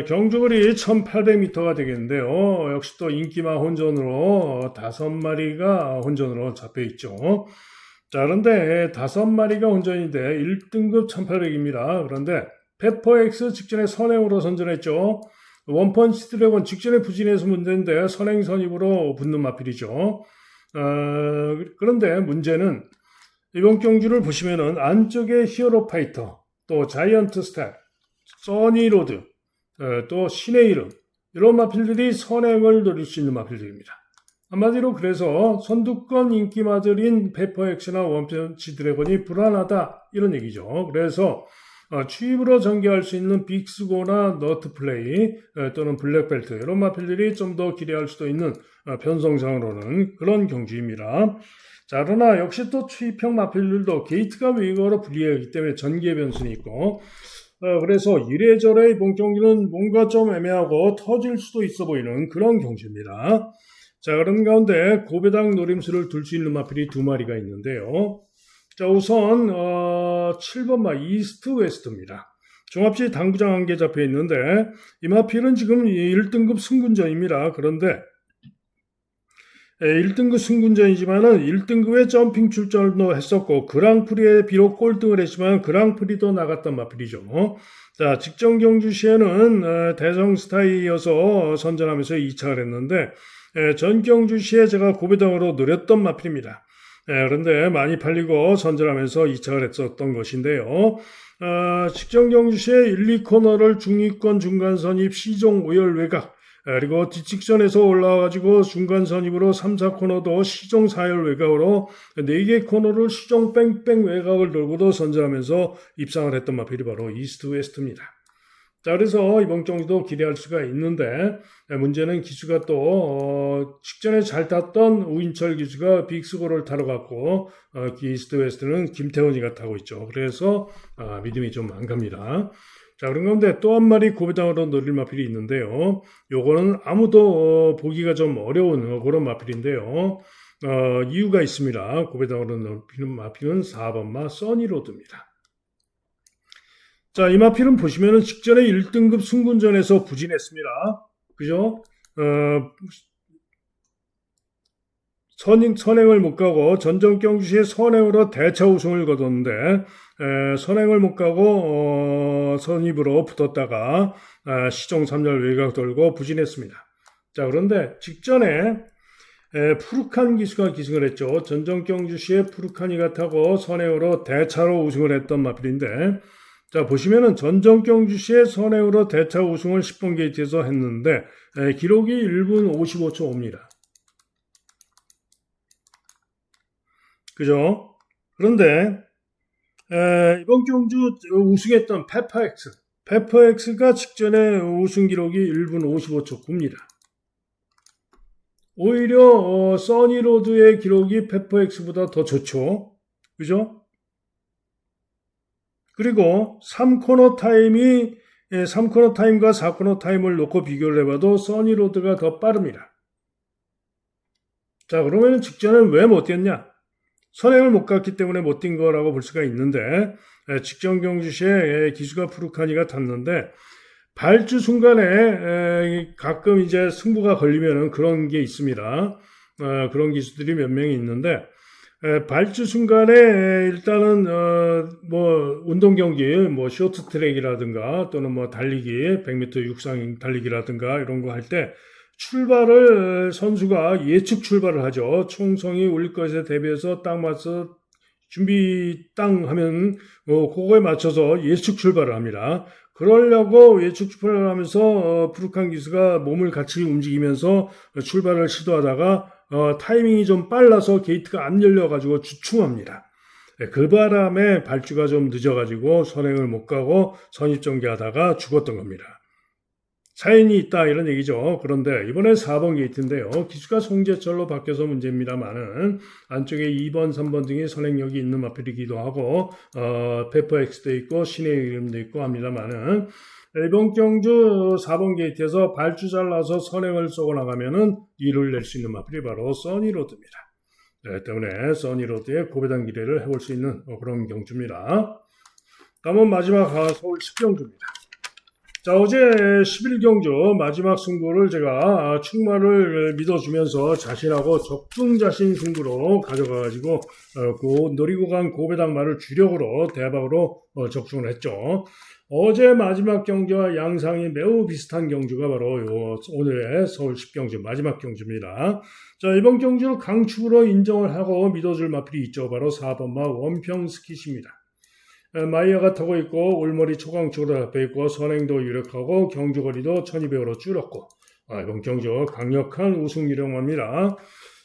경주거리 1800m가 되겠는데요. 역시 또 인기마 혼전으로 5마리가 혼전으로 잡혀있죠. 자, 그런데 5마리가 혼전인데 1등급 1800입니다. 그런데 페퍼엑스 직전에 선행으로 선전했죠. 원펀치 드래곤 직전에 부진해서 문제인데 선행 선입으로 붙는 마필이죠. 그런데 문제는 이번 경주를 보시면은 안쪽에 히어로 파이터 또 자이언트 스텝, 써니로드, 또 신의 이름 이런 마필들이 선행을 노릴 수 있는 마필들입니다. 한마디로 그래서 선두권 인기마들인 페퍼엑스나 원펀치 드래곤이 불안하다 이런 얘기죠. 그래서 추입으로 전개할 수 있는 빅스고나 너트플레이 또는 블랙벨트 이런 마필들이 좀 더 기대할 수도 있는 변성상으로는 그런 경주입니다. 자, 그러나 역시 또 추입형 마필들도 게이트가 웨이거로 불리하기 때문에 전개 변수는 있고 그래서 이래저래 이번 경기는 뭔가 좀 애매하고 터질 수도 있어 보이는 그런 경주입니다. 자, 그런 가운데 고배당 노림수를 둘 수 있는 마필이 두 마리가 있는데요. 자, 우선 7번 마 이스트 웨스트입니다. 종합시 당구장 한 개 잡혀 있는데 이 마필은 지금 1등급 승군전입니다. 그런데 1등급 승군전이지만은 1등급에 점핑 출전도 했었고 그랑프리에 비록 꼴등을 했지만 그랑프리도 나갔던 마필이죠. 자, 직전 경주 시에는 대성 스타이어서 선전하면서 2차를 했는데 전 경주 시에 제가 고배당으로 노렸던 마필입니다. 그런데 많이 팔리고 선전하면서 2차를 했었던 것인데요. 직전 경주 시에 1, 2코너를 중위권 중간 선입 시종 5열 외곽 그리고 뒷직선에서 올라와가지고 중간 선입으로 3, 4코너도 시종 4열 외곽으로 4개 코너를 시종 뺑뺑 외곽을 돌고도 선전하면서 입상을 했던 마필이 바로 이스트 웨스트입니다. 자, 그래서 이번 경기도 기대할 수가 있는데 문제는 기수가 또 직전에 잘 탔던 우인철 기수가 빅스고를 타러 갔고 이스트 웨스트는 김태원이가 타고 있죠. 그래서 믿음이 좀 안 갑니다. 자, 그런 가운데 또 한 마리 고배당으로 노릴 마필이 있는데요. 요거는 아무도 보기가 좀 어려운 그런 마필인데요. 이유가 있습니다. 고배당으로 노리는 마필은 4번 마 써니로드입니다. 자, 이 마필은 보시면은 직전에 1등급 승군전에서 부진했습니다. 그죠? 선행을 못 가고 전전 경주시에 선행으로 대차 우승을 거뒀는데 선행을 못 가고 선입으로 붙었다가 시종 3열 외곽 돌고 부진했습니다. 자, 그런데 직전에 푸르칸 기수가 기승을 했죠. 전전 경주시에 푸르칸이가 타고 선행으로 대차로 우승을 했던 마필인데 자, 보시면은 전전 경주시에 선행으로 대차 우승을 10번 게이트에서 했는데 기록이 1분 55초 5입니다. 그죠? 그런데 이번 경주 우승했던 페퍼엑스가 직전에 우승 기록이 1분 55초 9입니다. 오히려 써니로드의 기록이 페퍼엑스보다 더 좋죠. 그죠? 그리고 3코너 타임과 4코너 타임을 놓고 비교를 해봐도 써니로드가 더 빠릅니다. 자, 그러면 직전에 왜 못 뛰었냐? 선행을 못 갔기 때문에 못 뛴 거라고 볼 수가 있는데 직전 경주 시에 기수가 푸르카니가 탔는데 발주 순간에 가끔 이제 승부가 걸리면은 그런 게 있습니다. 그런 기수들이 몇 명이 있는데 발주 순간에 일단은 뭐 운동 경기 뭐 쇼트트랙이라든가 또는 뭐 달리기 100m 육상 달리기라든가 이런 거 할 때 출발을 선수가 예측 출발을 하죠. 총성이 울릴 것에 대비해서 딱 맞서 준비 땅 하면 그거에 맞춰서 예측 출발을 합니다. 그러려고 예측 출발을 하면서 푸르칸 기수가 몸을 같이 움직이면서 출발을 시도하다가 타이밍이 좀 빨라서 게이트가 안 열려가지고 주춤합니다. 그 바람에 발주가 좀 늦어가지고 선행을 못 가고 선입전개하다가 죽었던 겁니다. 사인이 있다 이런 얘기죠. 그런데 이번엔 4번 게이트인데요. 기수가 송재철로 바뀌어서 문제입니다만은 안쪽에 2번, 3번 등의 선행력이 있는 마필이기도 하고 페퍼엑스도 있고 신의 이름도 있고 합니다만은 이번 경주 4번 게이트에서 발주 잘 나서 선행을 쏘고 나가면은 2를 낼 수 있는 마필이 바로 써니로드입니다. 때문에 써니로드의 고배당 기대를 해볼 수 있는 그런 경주입니다. 다음은 마지막 서울 10경주입니다. 자, 어제 11경주 마지막 승부를 제가 충마를 믿어주면서 자신하고 적중자신 승부로 가져가가지고 노리고 간 고배당 말을 주력으로 대박으로 적중을 했죠. 어제 마지막 경주와 양상이 매우 비슷한 경주가 바로 오늘의 서울 10경주 마지막 경주입니다. 자, 이번 경주를 강축으로 인정을 하고 믿어줄 마필이 있죠. 바로 4번마 원평스킷입니다. 마이야가 타고 있고 울머리 초강축으로 잡혀있고 선행도 유력하고 경주거리도 1200으로 줄었고 이번 경주 강력한 우승 유력합니다.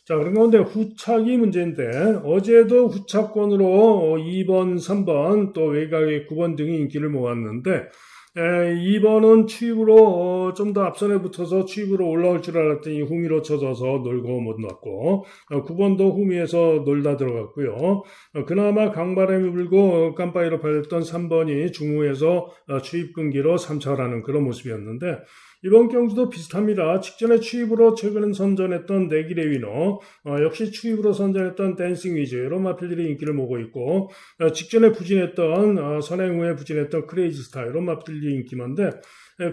자, 그런 가운데 후착이 문제인데 어제도 후착권으로 2번, 3번 또 외곽의 9번 등이 인기를 모았는데 2번은 추입으로 좀 더 앞선에 붙어서 추입으로 올라올 줄 알았더니 후미로 쳐져서 놀고 못 났고 9번도 후미에서 놀다 들어갔고요. 그나마 강바람이 불고 깜빡이로 팔렸던 3번이 중후에서 추입 끈기로 3차라는 그런 모습이었는데 이번 경주도 비슷합니다. 직전에 추입으로 최근 선전했던 내길의 위너, 역시 추입으로 선전했던 댄싱 위즈 이런 마필들이 인기를 모으고 있고 직전에 부진했던 선행 후에 부진했던 크레이지 스타 이런 마필들이 인기만데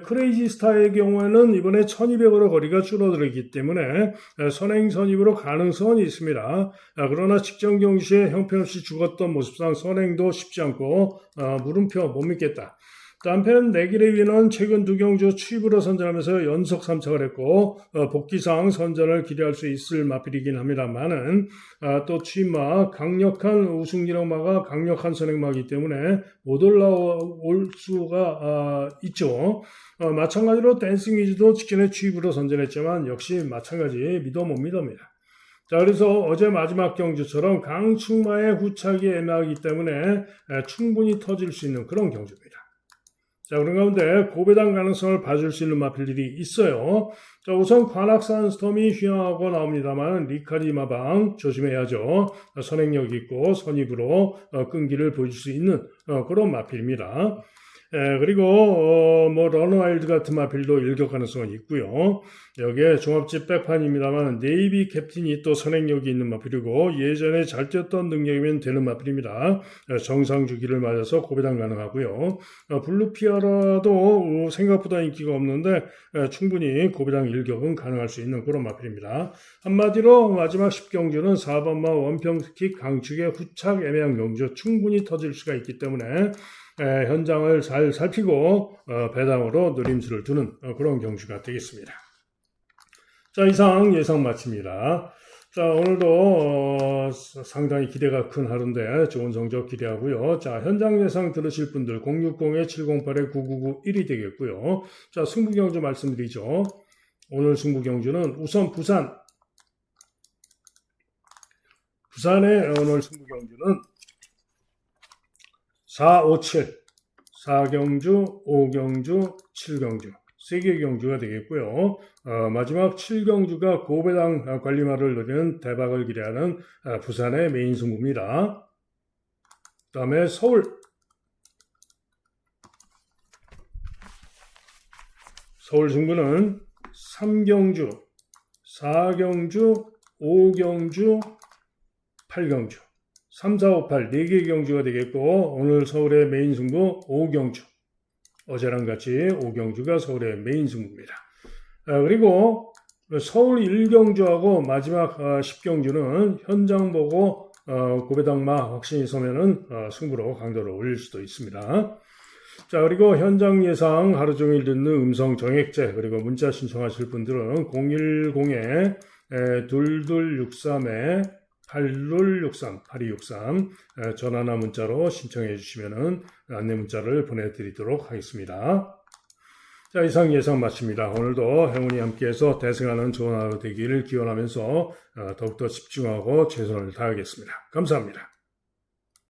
크레이지 스타의 경우에는 이번에 1200으로 거리가 줄어들었기 때문에 선행 선입으로 가능성은 있습니다. 그러나 직전 경주에 형편없이 죽었던 모습상 선행도 쉽지 않고 물음표 못 믿겠다. 한편 내길의 위는 최근 두 경주 추입으로 선전하면서 연속 3착을 했고 복귀상 선전을 기대할 수 있을 마필이긴 합니다만은 또 추입마 강력한 우승기록마가 강력한 선행마이기 때문에 못 올라올 수가 있죠. 마찬가지로 댄싱 위즈도 직전에 추입으로 선전했지만 역시 마찬가지 믿어 못 믿습니다. 자, 그래서 어제 마지막 경주처럼 강축마의 후착이 애매하기 때문에 충분히 터질 수 있는 그런 경주입니다. 자, 그런 가운데 고배당 가능성을 봐줄 수 있는 마필들이 있어요. 자, 우선 관악산 스톰이 휘황하고 나옵니다만 리카리 마방 조심해야죠. 선행력 있고 선입으로 끈기를 보여줄 수 있는 그런 마필입니다. 그리고 러너와일드 같은 마필도 일격 가능성은 있고요. 여기에 종합집 백판입니다만 네이비 캡틴이 또 선행력이 있는 마필이고 예전에 잘 뛰었던 능력이면 되는 마필입니다. 정상 주기를 맞아서 고배당 가능하고요. 블루피아라도 생각보다 인기가 없는데 충분히 고배당 일격은 가능할 수 있는 그런 마필입니다. 한마디로 마지막 10경주는 4번마 원평스킥 강축의 후착 애매한 경주 충분히 터질 수가 있기 때문에 현장을 잘 살피고 배당으로 노림수를 두는 그런 경주가 되겠습니다. 자, 이상 예상 마칩니다. 자, 오늘도 상당히 기대가 큰 하루인데 좋은 성적 기대하고요. 자, 현장 예상 들으실 분들 060-708-9991이 되겠고요. 자, 승부 경주 말씀드리죠. 오늘 승부 경주는 우선 부산의 오늘 승부 경주는 4, 5, 7, 4경주, 5경주, 7경주 3개 경주가 되겠고요. 마지막 7경주가 고배당 관리마를 노리는 대박을 기대하는 부산의 메인 승부입니다. 그 다음에 서울 승부는 3경주, 4경주, 5경주, 8경주 3, 4, 5, 8 4개 경주가 되겠고 오늘 서울의 메인 승부 5경주 어제랑 같이 5경주가 서울의 메인 승부입니다. 그리고 서울 1경주하고 마지막 10경주는 현장 보고 고배당마 확신이 서면은 승부로 강도를 올릴 수도 있습니다. 자, 그리고 현장 예상 하루 종일 듣는 음성 정액제 그리고 문자 신청하실 분들은 010-2263에 8263 전화나 문자로 신청해 주시면 안내 문자를 보내드리도록 하겠습니다. 자, 이상 예상 마칩니다. 오늘도 행운이 함께해서 대승하는 좋은 하루 되기를 기원하면서 더욱더 집중하고 최선을 다하겠습니다. 감사합니다.